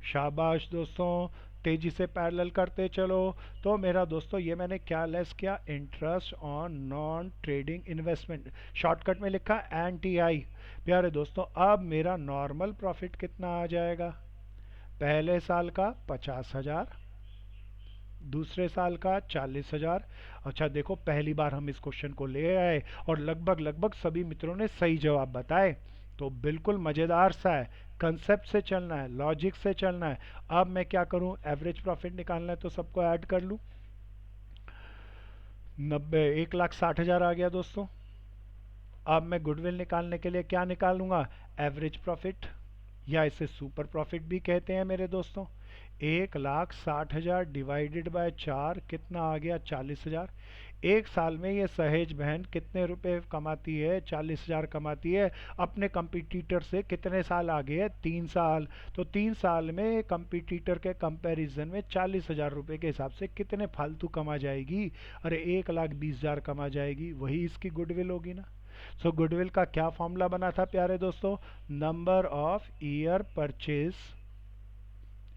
शाबाश दोस्तों, तेजी से पैरेलल करते चलो। तो मेरा दोस्तों ये मैंने क्या लेस किया? Interest on non trading investment, shortcut में लिखा NTI। प्यारे दोस्तों, अब मेरा नॉर्मल प्रॉफिट कितना आ जाएगा? पहले साल का 50,000, दूसरे साल का 40,000। अच्छा देखो, पहली बार हम इस क्वेश्चन को ले आए और लगभग लगभग सभी मित्रों ने सही जवाब बताए। तो बिल्कुल मज़ेदार सा है। कंसेप्ट से चलना है, लॉजिक से चलना है। अब मैं क्या करूं? एवरेज प्रॉफिट निकालना है तो सबको ऐड कर लूं। 90, 1,60,000 आ गया दोस्तों। अब मैं गुडविल निकालने के लिए क्या निकालूंगा? एवरेज प्रॉफिट, या इसे सुपर प्रॉफिट भी कहते हैं मेरे दोस्तों। 1,60,000 डिवाइडेड बाय 4 कितना आ गया? 40,000। एक साल में ये सहेज बहन कितने रुपए कमाती है? 40,000 कमाती है। अपने कंपटीटर से कितने साल आगे है? 3 साल। तो 3 साल में कंपटीटर के कंपैरिजन में 40,000 रुपये के हिसाब से कितने फालतू कमा जाएगी? अरे 1,20,000 कमा जाएगी। वही इसकी गुडविल होगी ना। सो गुडविल का क्या फॉर्मूला बना था प्यारे दोस्तों? Number of year purchase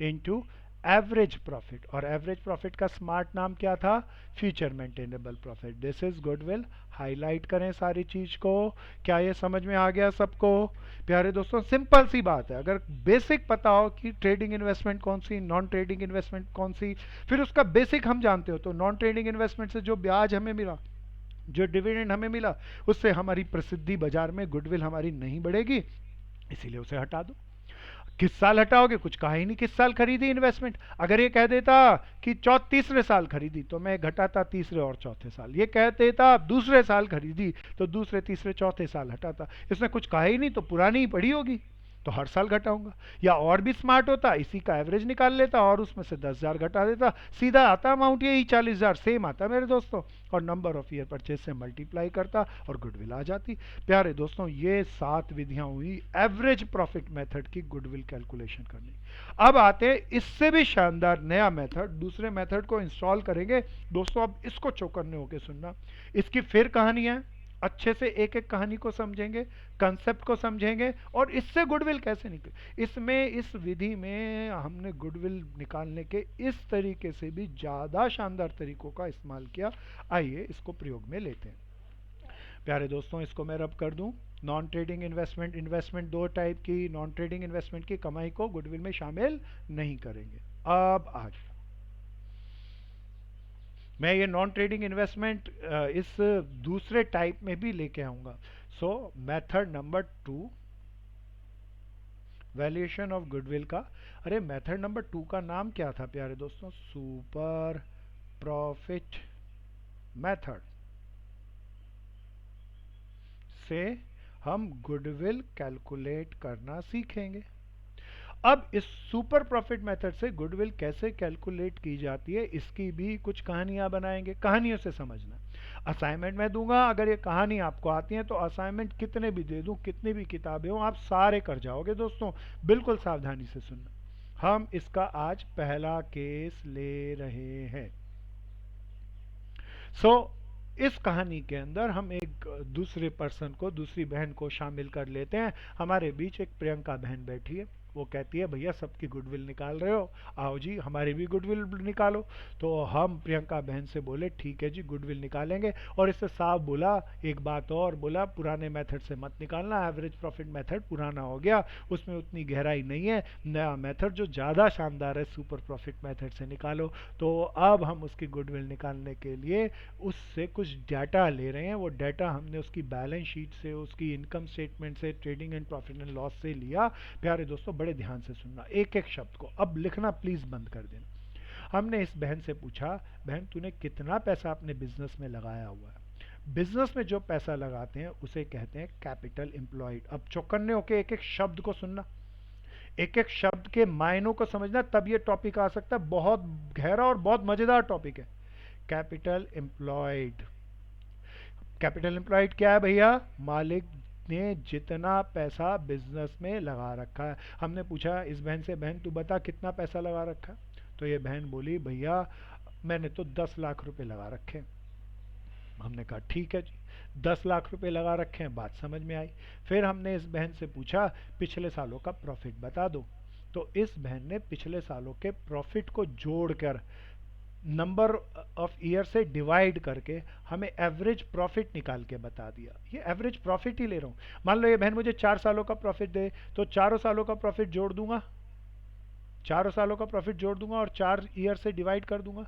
into average profit. और एवरेज प्रॉफिट का स्मार्ट नाम क्या था? Future maintainable profit. This is goodwill. Highlight करें सारी चीज को। क्या ये समझ में आ गया सबको? प्यारे दोस्तों, सिंपल सी बात है। अगर बेसिक पता हो कि ट्रेडिंग इन्वेस्टमेंट कौन सी, नॉन ट्रेडिंग इन्वेस्टमेंट कौन सी, फिर उसका बेसिक हम जानते हो, तो नॉन ट्रेडिंग इन्वेस्टमेंट से जो ब्याज हमें मिला जो डिविडेंड हमें मिला उससे हमारी प्रसिद्धि बाजार में, गुडविल हमारी नहीं बढ़ेगी, इसीलिए उसे हटा दो। किस साल हटाओगे, कुछ कहा ही नहीं किस साल खरीदी इन्वेस्टमेंट। अगर ये कह देता कि तीसरे साल खरीदी तो मैं घटाता तीसरे और चौथे साल, ये कह देता दूसरे साल खरीदी तो दूसरे तीसरे चौथे साल हटाता। इसने कुछ कहा ही नहीं तो पुरानी ही पड़ी होगी, तो हर साल घटाऊंगा। या और भी स्मार्ट होता, इसी का एवरेज निकाल लेता और उसमें से 10,000 घटा देता, सीधा आता अमाउंट यही 40,000 सेम आता मेरे दोस्तों, और नंबर ऑफ ईयर परचेज से मल्टीप्लाई करता और गुडविल आ जाती। प्यारे दोस्तों, ये 7 विधियां हुई एवरेज प्रॉफिट मेथड की गुडविल कैलकुलेशन करनी। अब आते हैं इससे भी शानदार नया मेथड, दूसरे मेथड को इंस्टॉल करेंगे दोस्तों। अब इसको चौकन्ने होकर सुनना, इसकी फिर कहानी है, अच्छे से एक एक कहानी को समझेंगे, कंसेप्ट को समझेंगे और इससे गुडविल कैसे निकले। इसमें, इस विधि में हमने गुडविल निकालने के इस तरीके से भी ज्यादा शानदार तरीकों का इस्तेमाल किया। आइए इसको प्रयोग में लेते हैं। प्यारे दोस्तों, इसको मैं रब कर दूं। नॉन ट्रेडिंग इन्वेस्टमेंट, इन्वेस्टमेंट दो टाइप की, नॉन ट्रेडिंग इन्वेस्टमेंट की कमाई को गुडविल में शामिल नहीं करेंगे। अब आज मैं ये नॉन ट्रेडिंग इन्वेस्टमेंट इस दूसरे टाइप में भी लेके आऊंगा। सो method number 2, valuation of goodwill का। अरे मेथड नंबर 2 का नाम क्या था प्यारे दोस्तों? सुपर प्रॉफिट मेथड से हम गुडविल कैलकुलेट करना सीखेंगे। अब इस सुपर प्रॉफिट मेथड से गुडविल कैसे कैलकुलेट की जाती है, इसकी भी कुछ कहानियां बनाएंगे, कहानियों से समझना। असाइनमेंट मैं दूंगा, अगर ये कहानी आपको आती है तो असाइनमेंट कितने भी दे दूं, कितनी भी किताबें हो, आप सारे कर जाओगे दोस्तों। बिल्कुल सावधानी से सुनना। हम इसका आज पहला केस ले रहे हैं। इस कहानी के अंदर हम एक दूसरे पर्सन को, दूसरी बहन को शामिल कर लेते हैं। हमारे बीच एक प्रियंका बहन बैठी है। वो कहती है, भैया सबकी गुडविल निकाल रहे हो, आओ जी हमारी भी गुडविल निकालो। तो हम प्रियंका बहन से बोले, ठीक है जी गुडविल निकालेंगे। और इससे साफ बोला, एक बात और बोला, पुराने मेथड से मत निकालना, एवरेज प्रॉफिट मेथड पुराना हो गया, उसमें उतनी गहराई नहीं है, नया मेथड जो ज़्यादा शानदार है सुपर प्रॉफिट मेथड से निकालो। तो अब हम उसकी गुडविल निकालने के लिए उससे कुछ डाटा ले रहे हैं। वो डाटा हमने उसकी बैलेंस शीट से, उसकी इनकम स्टेटमेंट से, trading and profit and loss से लिया। प्यारे दोस्तों, बड़े ध्यान से सुनना एक एक शब्द को, अब लिखना प्लीज बंद कर देना। हमने इस बहन से पूछा, बहन तूने कितना पैसा अपने बिजनेस में लगाया हुआ है? बिजनेस में जो पैसा लगाते हैं उसे कहते हैं कैपिटल एम्प्लॉयड। अब चौकन्ने होके एक एक शब्द को सुनना, एक एक शब्द के मायनों को समझना, तब ये टॉपिक आ सकता है। बहुत गहरा और बहुत मजेदार टॉपिक है। कैपिटल एम्प्लॉयड, कैपिटल एम्प्लॉयड क्या है भैया? मालिक ने जितना पैसा बिजनेस में लगा रखा है। हमने पूछा इस बहन से, बहन तू बता कितना पैसा लगा रखा है? तो ये बहन बोली, भैया मैंने तो 10 लाख रुपए लगा रखे हैं। हमने कहा ठीक है जी, 10 लाख रुपए लगा रखे हैं, बात समझ में आई। फिर हमने इस बहन से पूछा पिछले सालों का प्रॉफिट बता दो। तो इस बहन ने पिछले सालों के प्रॉफिट को जोड़कर, नंबर ऑफ ईयर से डिवाइड करके हमें एवरेज प्रॉफिट निकाल के बता दिया। ये एवरेज प्रॉफिट ही ले रहा हूं। मान लो ये बहन मुझे 4 सालों का प्रॉफिट दे, तो चारों सालों का प्रॉफिट जोड़ दूंगा, चारों सालों का प्रॉफिट जोड़ दूंगा और 4 ईयर से डिवाइड कर दूंगा,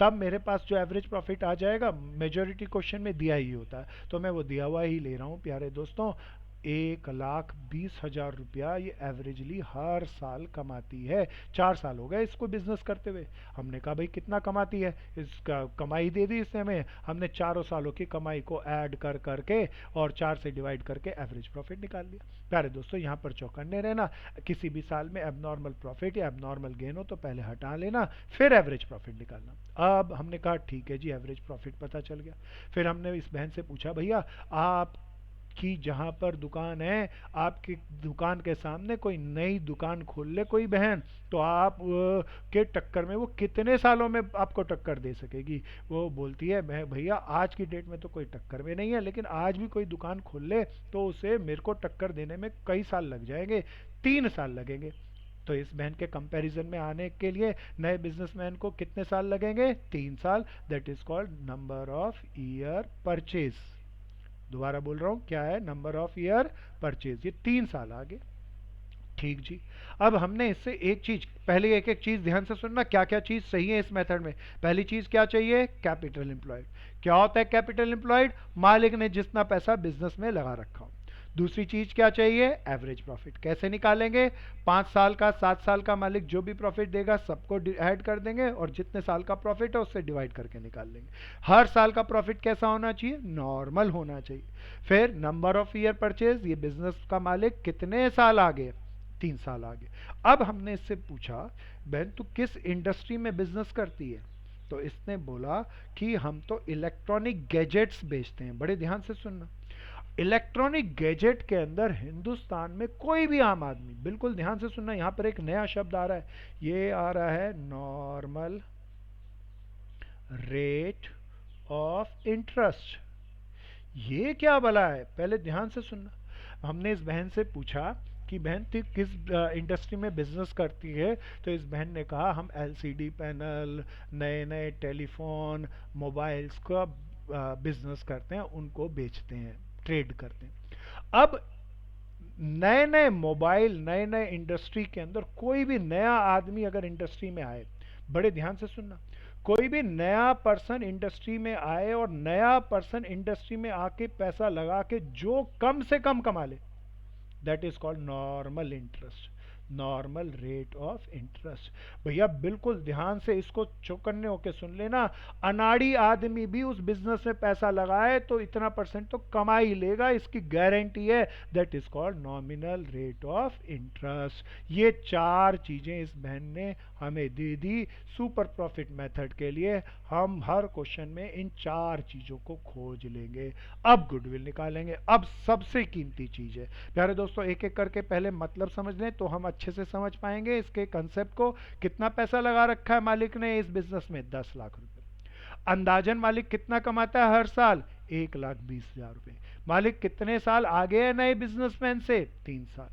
तब मेरे पास जो एवरेज प्रॉफिट आ जाएगा। मेजोरिटी क्वेश्चन में दिया ही होता है, तो मैं वो दिया हुआ ही ले रहा हूँ प्यारे दोस्तों। 1,20,000 रुपया ये एवरेजली हर साल कमाती है। 4 साल हो गए इसको बिजनेस करते हुए। हमने कहा भाई कितना कमाती है, इसका कमाई दे दी इसने हमें। हमने चारों सालों की कमाई को ऐड कर करके और 4 से डिवाइड करके एवरेज प्रॉफिट निकाल लिया। प्यारे दोस्तों, यहाँ पर चौकन्ने रहना। किसी भी साल में एबनॉर्मल प्रॉफिट या एबनॉर्मल गेन हो तो पहले हटा लेना, फिर एवरेज प्रॉफिट निकालना। अब हमने कहा ठीक है जी, एवरेज प्रॉफिट पता चल गया। फिर हमने इस बहन से पूछा, भैया आप कि जहां पर दुकान है, आपकी दुकान के सामने कोई नई दुकान खोल ले कोई बहन, तो आप के टक्कर में वो कितने सालों में आपको टक्कर दे सकेगी? वो बोलती है, मैं भैया आज की डेट में तो कोई टक्कर में नहीं है, लेकिन आज भी कोई दुकान खोल ले तो उसे मेरे को टक्कर देने में कई साल लग जाएंगे, 3 साल लगेंगे। तो इस बहन के कंपैरिजन में आने के लिए नए बिजनेसमैन को कितने साल लगेंगे? 3 साल। That is called number of year purchase. दोबारा बोल रहा हूं, क्या है? Number of year purchase. ये 3 साल आगे। ठीक जी। अब हमने इससे एक चीज, पहले एक एक चीज ध्यान से सुनना, क्या क्या चीज सही है इस मेथड में। पहली चीज क्या चाहिए, कैपिटल एम्प्लॉयड। क्या होता है कैपिटल एम्प्लॉयड, मालिक ने जितना पैसा बिजनेस में लगा रखा हो। दूसरी चीज क्या चाहिए, एवरेज प्रॉफिट। कैसे निकालेंगे, 5 साल का 7 साल का मालिक जो भी प्रॉफिट देगा सबको ऐड कर देंगे और जितने साल का प्रॉफिट है उससे डिवाइड करके निकाल लेंगे। हर साल का प्रॉफिट कैसा होना चाहिए, नॉर्मल होना चाहिए। फिर नंबर ऑफ ईयर परचेज, ये बिजनेस का मालिक कितने साल आगे, 3 साल आगे। अब हमने इससे पूछा, बहन तू किस इंडस्ट्री में बिजनेस करती है, तो इसने बोला कि हम तो इलेक्ट्रॉनिक गैजेट्स बेचते हैं। बड़े ध्यान से सुनना, इलेक्ट्रॉनिक गैजेट के अंदर हिंदुस्तान में कोई भी आम आदमी, बिल्कुल ध्यान से सुनना, यहां पर एक नया शब्द आ रहा है, ये आ रहा है नॉर्मल रेट ऑफ इंटरेस्ट। ये क्या भला है, पहले ध्यान से सुनना। हमने इस बहन से पूछा कि बहन तू किस इंडस्ट्री में बिजनेस करती है, तो इस बहन ने कहा हम एलसीडी पैनल, नए नए टेलीफोन, मोबाइल्स का बिजनेस करते हैं, उनको बेचते हैं, ट्रेड करते हैं। अब नए नए मोबाइल, नए नए इंडस्ट्री के अंदर कोई भी नया आदमी अगर इंडस्ट्री में आए, बड़े ध्यान से सुनना, कोई भी नया पर्सन इंडस्ट्री में आए और नया पर्सन इंडस्ट्री में आके पैसा लगा के जो कम से कम कमा ले, that is called normal interest, normal rate of interest. भैया बिल्कुल ध्यान से इसको चौकन्ने होके सुन लेना, अनाड़ी आदमी भी उस बिजनेस में पैसा लगाए तो इतना परसेंट तो कमा ही लेगा, इसकी गारंटी है। That is called nominal rate of interest. ये 4 चीजें इस बहन ने हमें दे दी सुपर प्रॉफिट मेथड के लिए। हम हर क्वेश्चन में इन 4 चीजों को खोज लेंगे। अब गुडविल निकालेंगे। अब सबसे कीमती चीज है प्यारे दोस्तों, एक एक करके पहले मतलब समझ लें तो हम अच्छे से समझ पाएंगे इसके कंसेप्ट को। कितना पैसा लगा रखा है मालिक ने इस बिजनेस में, 10 लाख रुपए। अंदाजन मालिक कितना कमाता है हर साल, 1,20,000 रुपए। मालिक कितने साल आगे है नए बिजनेसमैन से, 3 साल।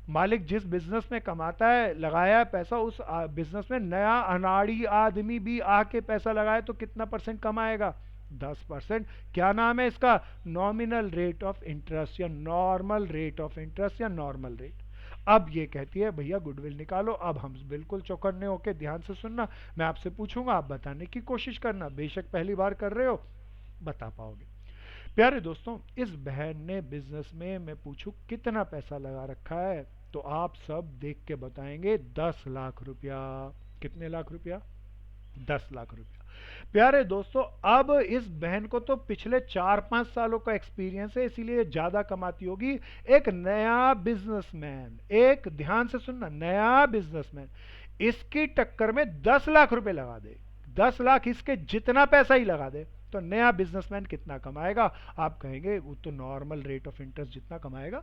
मालिक जिस बिजनेस में कमाता है, लगाया है पैसा, उस बिजनेस में नया अनाड़ी आदमी भी आके पैसा लगाए तो कितना परसेंट कमाएगा, 10%। क्या नाम है इसका, नॉमिनल रेट ऑफ इंटरेस्ट या नॉर्मल रेट ऑफ इंटरेस्ट या नॉर्मल रेट। अब ये कहती है भैया गुडविल निकालो। अब हम बिल्कुल चौकन्ने होके ध्यान से सुनना, मैं आपसे पूछूंगा, आप बताने की कोशिश करना, बेशक पहली बार कर रहे हो, बता पाओगे। प्यारे दोस्तों, इस बहन ने बिजनेस में, मैं पूछूं कितना पैसा लगा रखा है, तो आप सब देख के बताएंगे 10 लाख रुपया। कितने लाख रुपया, 10 लाख रुपया। प्यारे दोस्तों, अब इस बहन को तो पिछले 4-5 सालों का एक्सपीरियंस है, इसीलिए ज्यादा कमाती होगी। एक नया बिजनेसमैन, एक ध्यान से सुनना, नया बिजनेसमैन इसकी टक्कर में 10 लाख रुपए लगा दे, 10 लाख इसके जितना पैसा ही लगा दे, तो नया बिजनेसमैन कितना कमाएगा। आप कहेंगे वो तो नॉर्मल रेट ऑफ इंटरेस्ट जितना कमाएगा।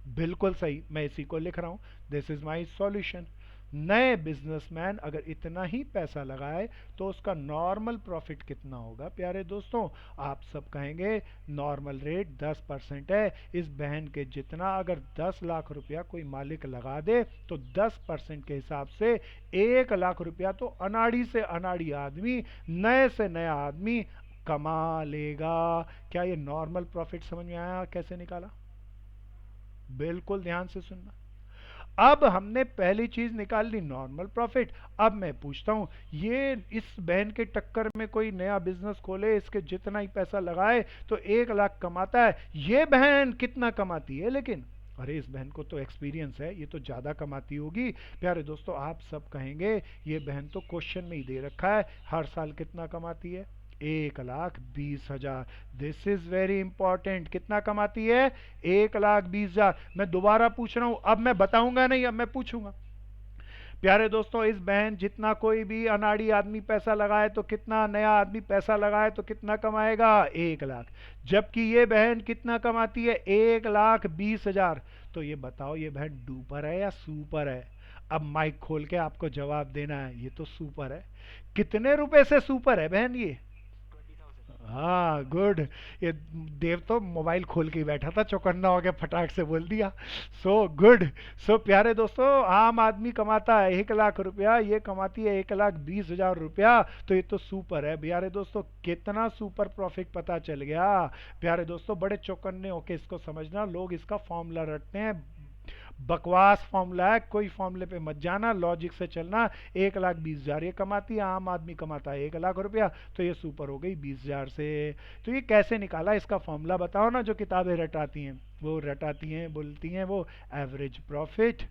बिल्कुल सही, मैं इसी को लिख रहा हूं, दिस इज माई सॉल्यूशन। नए बिजनेसमैन अगर इतना ही पैसा लगाए तो उसका नॉर्मल प्रॉफिट कितना होगा प्यारे दोस्तों। आप सब कहेंगे नॉर्मल रेट 10% है, इस बहन के जितना अगर 10 लाख रुपया कोई मालिक लगा दे तो 10% के हिसाब से 1 लाख रुपया तो अनाड़ी से अनाड़ी आदमी, नए से नया आदमी कमा लेगा। क्या ये नॉर्मल प्रॉफिट समझ में आया कैसे निकाला, बिल्कुल ध्यान से सुनना। अब हमने पहली चीज निकाल ली नॉर्मल प्रॉफिट। अब मैं पूछता हूं, ये इस बहन के टक्कर में कोई नया बिजनेस खोले, इसके जितना ही पैसा लगाए तो 1 लाख कमाता है, ये बहन कितना कमाती है लेकिन, अरे इस बहन को तो एक्सपीरियंस है, ये तो ज्यादा कमाती होगी। प्यारे दोस्तों, आप सब कहेंगे ये बहन तो क्वेश्चन में ही दे रखा है, हर साल कितना कमाती है, 1,20,000। दिस इज वेरी इंपॉर्टेंट, कितना कमाती है, 1,20,000। मैं दोबारा पूछ रहा हूं, अब मैं बताऊंगा नहीं, अब मैं पूछूंगा। प्यारे दोस्तों, इस बहन जितना कोई भी अनाड़ी आदमी पैसा लगाए तो कितना, नया आदमी पैसा लगाए तो कितना कमाएगा, 1 लाख। जबकि ये बहन कितना कमाती है, 1,20,000। तो ये बताओ ये बहन डूपर है या सुपर है। अब माइक खोल के आपको जवाब देना है, ये तो सुपर है। कितने रुपए से सुपर है बहन ये, 20,000। हाँ गुड। ये देव तो मोबाइल खोल के ही बैठा था, चौकन्ना हो गया, फटाक से बोल दिया। So good. सो प्यारे दोस्तों, आम आदमी कमाता है 1 लाख रुपया, ये कमाती है 1,20,000 रुपया, तो ये तो सुपर है। प्यारे दोस्तों, कितना सुपर प्रॉफिट पता चल गया। प्यारे दोस्तों, बड़े चौकन्ने होके इसको समझना, लोग इसका फॉर्मूला रटते हैं, बकवास फॉर्मूला है, कोई फॉर्मूले पे मत जाना, लॉजिक से चलना। 1,20,000 ये कमाती है, आम आदमी कमाता है 1,00,000 रुपया, तो ये सुपर हो गई 20,000 से। तो ये कैसे निकाला, इसका फॉर्मूला बताओ ना, जो किताबें रटाती हैं वो रटाती हैं, बोलती हैं वो average profit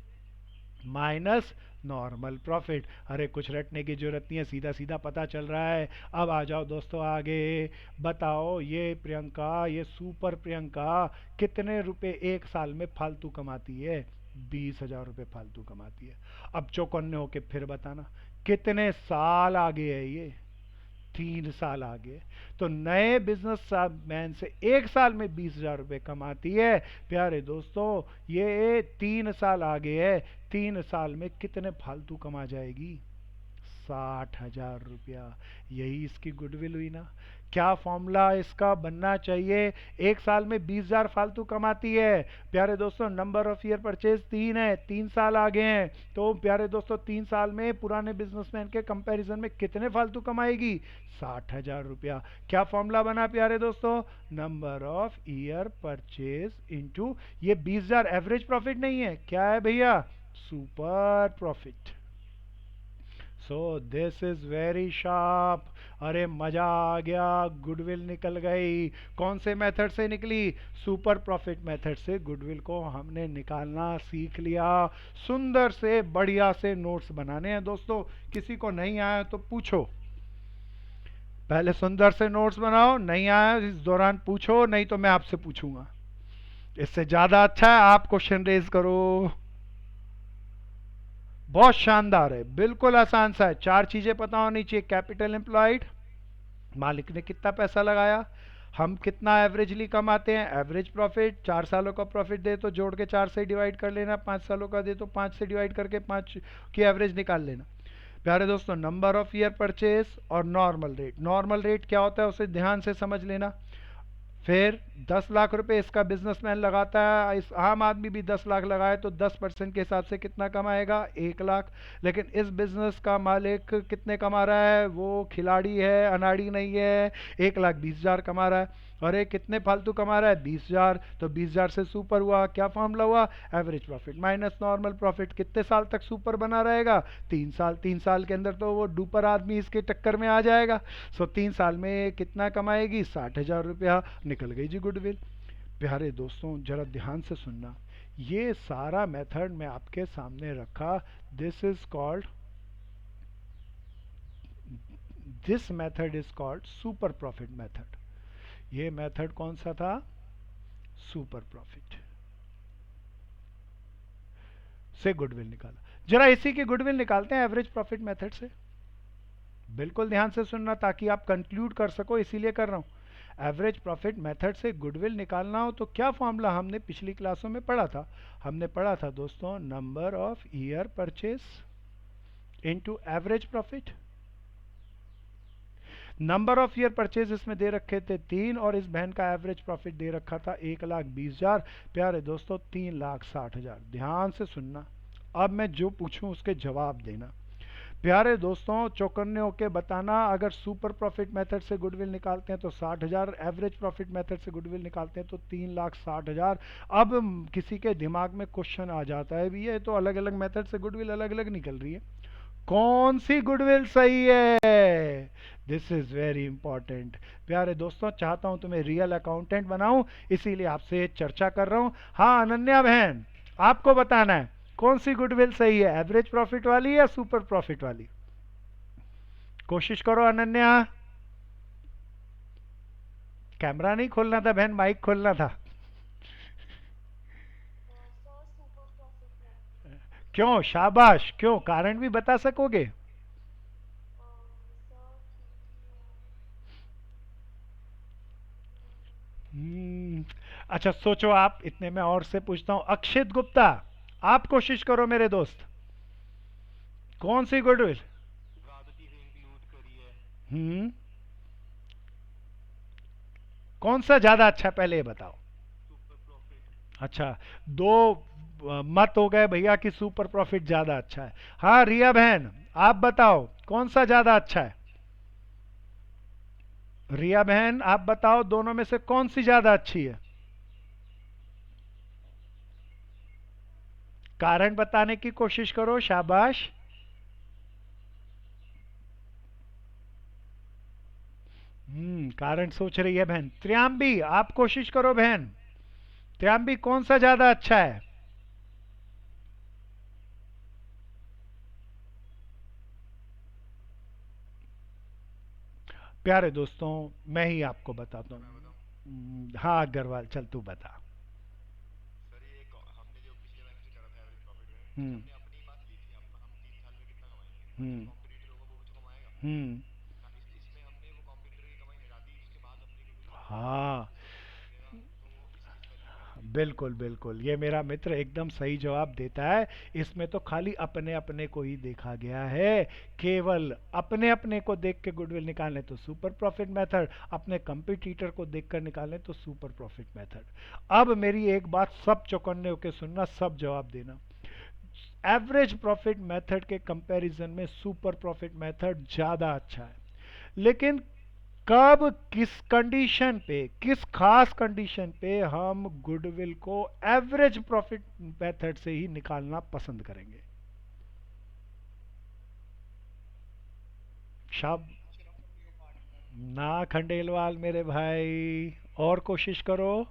minus normal profit. अरे कुछ रटने की जरूरत नहीं है, सीधा सीधा पता चल रहा है। अब आ जाओ दोस्तों आगे, बताओ ये प्रियंका, ये सुपर प्रियंका कितने रुपए एक साल में फालतू कमाती है? 20,000 रुपये फालतू कमाती है। अब चौकन्ने होके फिर बताना कितने साल आगे है ये? 3 साल आगे। तो नए बिजनेस मैन से एक साल में 20,000 रुपये कमाती है। प्यारे दोस्तों, ये 3 साल आगे है, 3 साल में कितने फालतू कमा जाएगी? 60,000 रुपया। यही इसकी गुडविल हुई ना। क्या फॉर्मूला इसका बनना चाहिए? एक साल में 20,000 फालतू कमाती है। प्यारे दोस्तों, नंबर ऑफ ईयर परचेज 3 है, 3 साल आगे हैं, तो प्यारे दोस्तों 3 साल में पुराने बिजनेसमैन के कंपैरिजन में कितने फालतू कमाएगी? 60,000 रुपया। क्या फॉर्मूला बना प्यारे दोस्तों? Number of year purchase into, ये 20,000 एवरेज प्रॉफिट नहीं है, क्या है भैया? Super profit. So this is very sharp. अरे मजा आ गया, गुडविल निकल गई। कौन से मेथड से निकली? सुपर प्रॉफिट मेथड से गुडविल को हमने निकालना सीख लिया। सुंदर से बढ़िया से नोट्स बनाने हैं दोस्तों, किसी को नहीं आया तो पूछो, पहले सुंदर से नोट्स बनाओ, नहीं आया इस दौरान पूछो, नहीं तो मैं आपसे पूछूंगा। इससे ज्यादा अच्छा है आप क्वेश्चन रेज करो। बहुत शानदार है, बिल्कुल आसान सा है। 4 चीजें पता होनी चाहिए, कैपिटल एम्प्लॉयड, मालिक ने कितना पैसा लगाया, हम कितना एवरेजली कमाते हैं, एवरेज प्रॉफिट, 4 सालों का प्रॉफिट दे तो जोड़ के 4 से डिवाइड कर लेना, 5 सालों का दे तो 5 से डिवाइड करके 5 की एवरेज निकाल लेना। प्यारे दोस्तों, नंबर ऑफ ईयर परचेज और नॉर्मल रेट। नॉर्मल रेट क्या होता है उसे ध्यान से समझ लेना। फिर 10 लाख रुपए इसका बिजनेसमैन लगाता है, इस आम आदमी भी 10 लाख लगाए तो 10% के हिसाब से कितना कमाएगा? 1 लाख। लेकिन इस बिजनेस का मालिक कितने कमा रहा है? वो खिलाड़ी है, अनाड़ी नहीं है, 1,20,000 कमा रहा है। अरे कितने फालतू कमा रहा है? 20,000। तो 20,000 से सुपर हुआ, क्या फॉर्मूला हुआ? Average profit minus normal profit. कितने साल तक सुपर बना रहेगा? 3 साल। 3 साल के अंदर तो वो डुपर आदमी इसके टक्कर में आ जाएगा। सो 3 साल में कितना कमाएगी? 60,000 रुपया। निकल गई जी गुडविल। प्यारे दोस्तों जरा ध्यान से सुनना, ये सारा मेथड मैं आपके सामने रखा। This is called, this method is called super profit method. ये मेथड कौन सा था? सुपर प्रॉफिट से गुडविल निकाला। जरा इसी की गुडविल निकालते हैं एवरेज प्रॉफिट मेथड से। बिल्कुल ध्यान से सुनना ताकि आप कंक्लूड कर सको, इसीलिए कर रहा हूं। एवरेज प्रॉफिट मेथड से गुडविल निकालना हो तो क्या फॉर्मूला हमने पिछली क्लासों में पढ़ा था? हमने पढ़ा था दोस्तों, number of year purchase into average profit. Number of year purchase इसमें दे रखे थे 3, और इस बहन का एवरेज प्रॉफिट दे रखा था 1,20,000। प्यारे दोस्तों 3,60,000। ध्यान से सुनना, अब मैं जो पूछूं उसके जवाब देना। प्यारे दोस्तों चौकन्ने होके बताना, अगर सुपर प्रॉफिट मेथड से गुडविल निकालते हैं तो 60,000, एवरेज प्रॉफिट मेथड से गुडविल निकालते हैं तो 3,60,000। अब किसी के दिमाग में क्वेश्चन आ जाता है भी, ये तो अलग अलग मेथड से गुडविल अलग अलग निकल रही है, कौन सी गुडविल सही है? This is very important. प्यारे दोस्तों चाहता हूं तुम्हें रियल अकाउंटेंट बनाऊं, इसीलिए आपसे चर्चा कर रहा हूं। हाँ अनन्या बहन, आपको बताना है कौन सी गुडविल सही है, एवरेज प्रॉफिट वाली या सुपर प्रॉफिट वाली? कोशिश करो अनन्या। कैमरा नहीं खोलना था बहन, माइक खोलना था। सर सुपर प्रॉफिट है। क्यों? शाबाश, क्यों? कारण भी बता सकोगे? सर क्योंकि हम्म, अच्छा सोचो आप, इतने में और से पूछता हूं, अक्षित गुप्ता, आप कोशिश करो मेरे दोस्त, कौन सी गुडविल? ज्यादा चीजें इंक्लूड करी है। हम्म, कौन सा ज्यादा अच्छा पहले ये बताओ। Super profit. अच्छा, दो मत हो गए भैया कि सुपर प्रॉफिट ज्यादा अच्छा है। हाँ रिया बहन, आप बताओ कौन सा ज्यादा अच्छा है? रिया बहन आप बताओ, दोनों में से कौन सी ज्यादा अच्छी है? कारण बताने की कोशिश करो, शाबाश। कारण सोच रही है बहन। त्रियाम्बी आप कोशिश करो बहन। त्रियाम्बी कौन सा ज्यादा अच्छा है? प्यारे दोस्तों, मैं ही आपको बताता मैं हूँ। बताऊं? हाँ अग्रवाल, चल तू बता। सर ये हमने जो पिछले महीने से करा था एवरेज प्रॉफिट में, ये हम्म। हमने अपनी बात ली थी। हम 3 साल में कितना कमाएंगे, और जो हम्म। कॉम्पिटिटर होगा वो भी तो कमाएगा हम्म। ना। इसमें हमने वो कॉम्पिटिटर की कमाई हटा दी, उसके बाद अपनी गुडविल को देखा। अगर हाँ, वापस से वही करेंगे ना तो वो इसकी वैल्यू बढ़ेगी। बिल्कुल बिल्कुल, ये मेरा मित्र एकदम सही जवाब देता है। इसमें तो खाली अपने अपने को ही देखा गया है। केवल अपने अपने को देख के गुडविल निकालने तो सुपर प्रॉफिट मेथड, अपने कंपटीटर को देखकर निकालने तो सुपर प्रॉफिट मेथड। अब मेरी एक बात सब चौकन्ने होकर सुनना, सब जवाब देना। एवरेज प्रॉफिट मेथड के कंपैरिजन में सुपर प्रॉफिट मेथड ज्यादा अच्छा है। लेकिन कब, किस कंडीशन पे, किस खास कंडीशन पे हम गुडविल को एवरेज प्रॉफिट मेथड से ही निकालना पसंद करेंगे? शाब ना खंडेलवाल मेरे भाई, और कोशिश करो।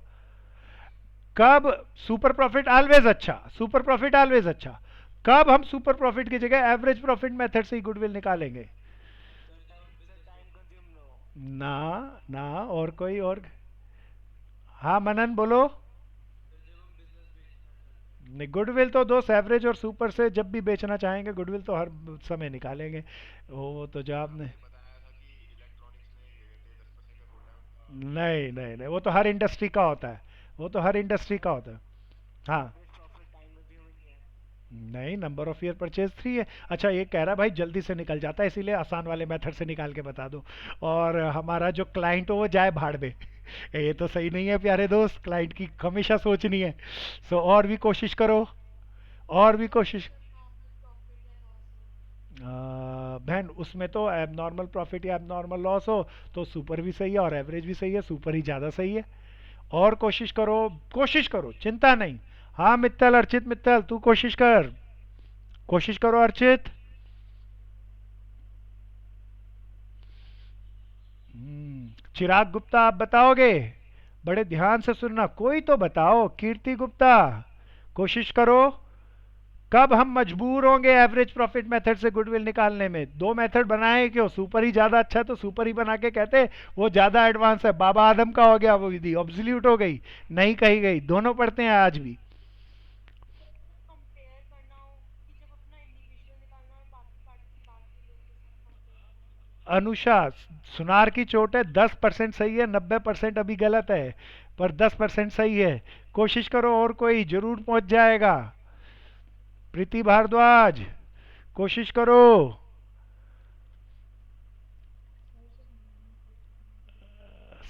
कब सुपर प्रॉफिट ऑलवेज अच्छा, सुपर प्रॉफिट ऑलवेज अच्छा। कब हम सुपर प्रॉफिट की जगह एवरेज प्रॉफिट मेथड से ही गुडविल निकालेंगे? सर टाइम कंज्यूम ना हो। ना, ना, और कोई और? हाँ मनन बोलो। सर जब हम बिजनेस बेचते हैं सर। नहीं, गुडविल तो दोस्त एवरेज और सुपर से जब भी बेचना चाहेंगे गुडविल तो हर समय निकालेंगे। वो तो सर जवाब नहीं। आपने बताया था कि इलेक्ट्रॉनिक्स में क्या कहते हैं 10% का कोटा है उनका। नहीं नहीं नहीं, वो तो हर इंडस्ट्री का होता है। वो तो हर इंडस्ट्री का सर होता है। हाँ। एवरेज प्रॉफिट टाइम कंज्यूमिंग है। नहीं, नंबर ऑफ ईयर परचेज 3 है। अच्छा, ये कह रहा है भाई जल्दी से निकल जाता है, इसीलिए आसान वाले मेथड से निकाल के बता दो। और हमारा जो क्लाइंट हो वो जाए भाड़ में। ये तो सही नहीं है प्यारे दोस्त, क्लाइंट की हमेशा सोचनी है। सो और भी कोशिश करो, और भी कोशिश। जब नॉर्मल प्रॉफिट या लॉस हो। बहन उसमें तो एब नॉर्मल प्रॉफिट या एब नॉर्मल लॉस हो तो सुपर भी सही है और एवरेज भी सही है, सुपर ही ज़्यादा सही है। और कोशिश करो, कोशिश करो, चिंता नहीं। हाँ मित्तल, अर्चित मित्तल तू कोशिश कर, कोशिश करो अर्चित। चिराग गुप्ता आप बताओगे? बड़े ध्यान से सुनना, कोई तो बताओ। कीर्ति गुप्ता कोशिश करो। कब हम मजबूर होंगे एवरेज प्रॉफिट मेथड से गुडविल निकालने में? दो मेथड बनाए क्यों? सुपर ही ज्यादा अच्छा है तो सुपर ही बना के कहते वो ज्यादा एडवांस है। बाबा आदम का हो गया वो विधि, ऑब्सोल्यूट हो गई, नहीं कही गई। दोनों पढ़ते हैं आज भी। सर जब कंपेयर करना हो कि जब अपना इंडिविजुअल निकालना हो और बाकी पार्टी बाकी लोग के साथ कंपेयर करना हो। अनुषा, सुनार की चोट है, 10% सही है, 90% अभी गलत है, पर 10% सही है। कोशिश करो, और कोई जरूर पहुंच जाएगा। प्रीति भारद्वाज कोशिश करो।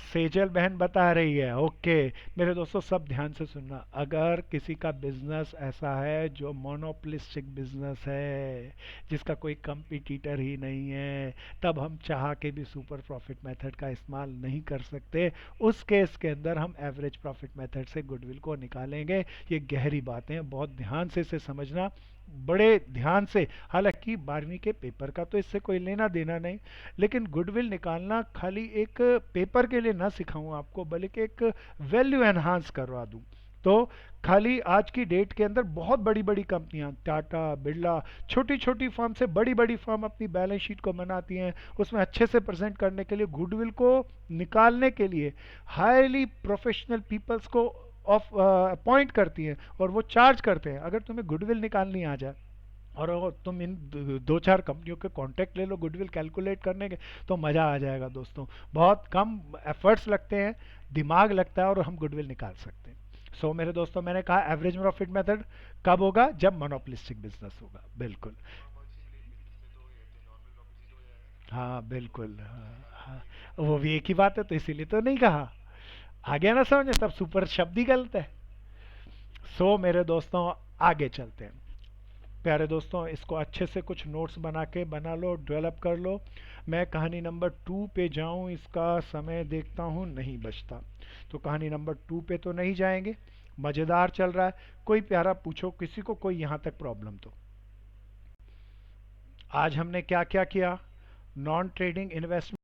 सेजल बहन बता रही है, ओके। मेरे दोस्तों सब ध्यान से सुनना, अगर किसी का बिजनेस ऐसा है जो मोनोपोलिस्टिक बिजनेस है, जिसका कोई कंपटीटर ही नहीं है, तब हम चाह के भी सुपर प्रॉफिट मेथड का इस्तेमाल नहीं कर सकते। उस केस के अंदर हम एवरेज प्रॉफिट मेथड से गुडविल को निकालेंगे। ये गहरी बातें हैं, बहुत ध्यान से इसे समझना, बड़े ध्यान से। हालांकि 12वीं के पेपर का तो इससे कोई लेना देना नहीं, लेकिन गुडविल निकालना खाली एक पेपर के लिए ना सिखाऊं आपको, बल्कि एक वैल्यू एनहांस करवा दूं। तो खाली आज की डेट के अंदर बहुत बड़ी बड़ी कंपनियां, टाटा, बिरला, छोटी छोटी फर्म से बड़ी बड़ी फर्म अपनी बैलेंस शीट को बनाती हैं, उसमें अच्छे से प्रेजेंट करने के लिए, गुडविल को निकालने के लिए हाईली प्रोफेशनल पीपल्स को ऑफ अपॉइंट करती हैं और वो चार्ज करते हैं। अगर तुम्हें गुडविल निकालनी आ जाए और तुम इन दो चार कंपनियों के कांटेक्ट ले लो गुडविल कैलकुलेट करने के, तो मज़ा आ जाएगा दोस्तों। बहुत कम एफर्ट्स लगते हैं, दिमाग लगता है और हम गुडविल निकाल सकते हैं। सो मेरे दोस्तों, मैंने कहा एवरेज प्रॉफिट मेथड कब होगा? जब मोनोपोलिस्टिक बिजनेस होगा, बिल्कुल। नॉर्मल बिजनेस में तो ये कहते हैं नॉर्मल प्रॉफिट से तो हो जाएगा। हाँ बिल्कुल, हाँ, हाँ, वो भी एक ही बात है, तो इसीलिए तो नहीं कहा। आ गया ना समझ? तब सुपर शब्द ही गलत है। सो मेरे दोस्तों, आगे चलते हैं। प्यारे दोस्तों, इसको अच्छे से कुछ नोट्स बना के बना लो, डेवलप कर लो। मैं कहानी नंबर 2 पे जाऊं, इसका समय देखता हूं नहीं बचता, तो कहानी नंबर 2 पे तो नहीं जाएंगे। मज़ेदार चल रहा है। कोई प्यारा पूछो किसी को कोई यहाँ तक प्रॉब्लम तो। आज हमने क्या क्या किया? Non trading investment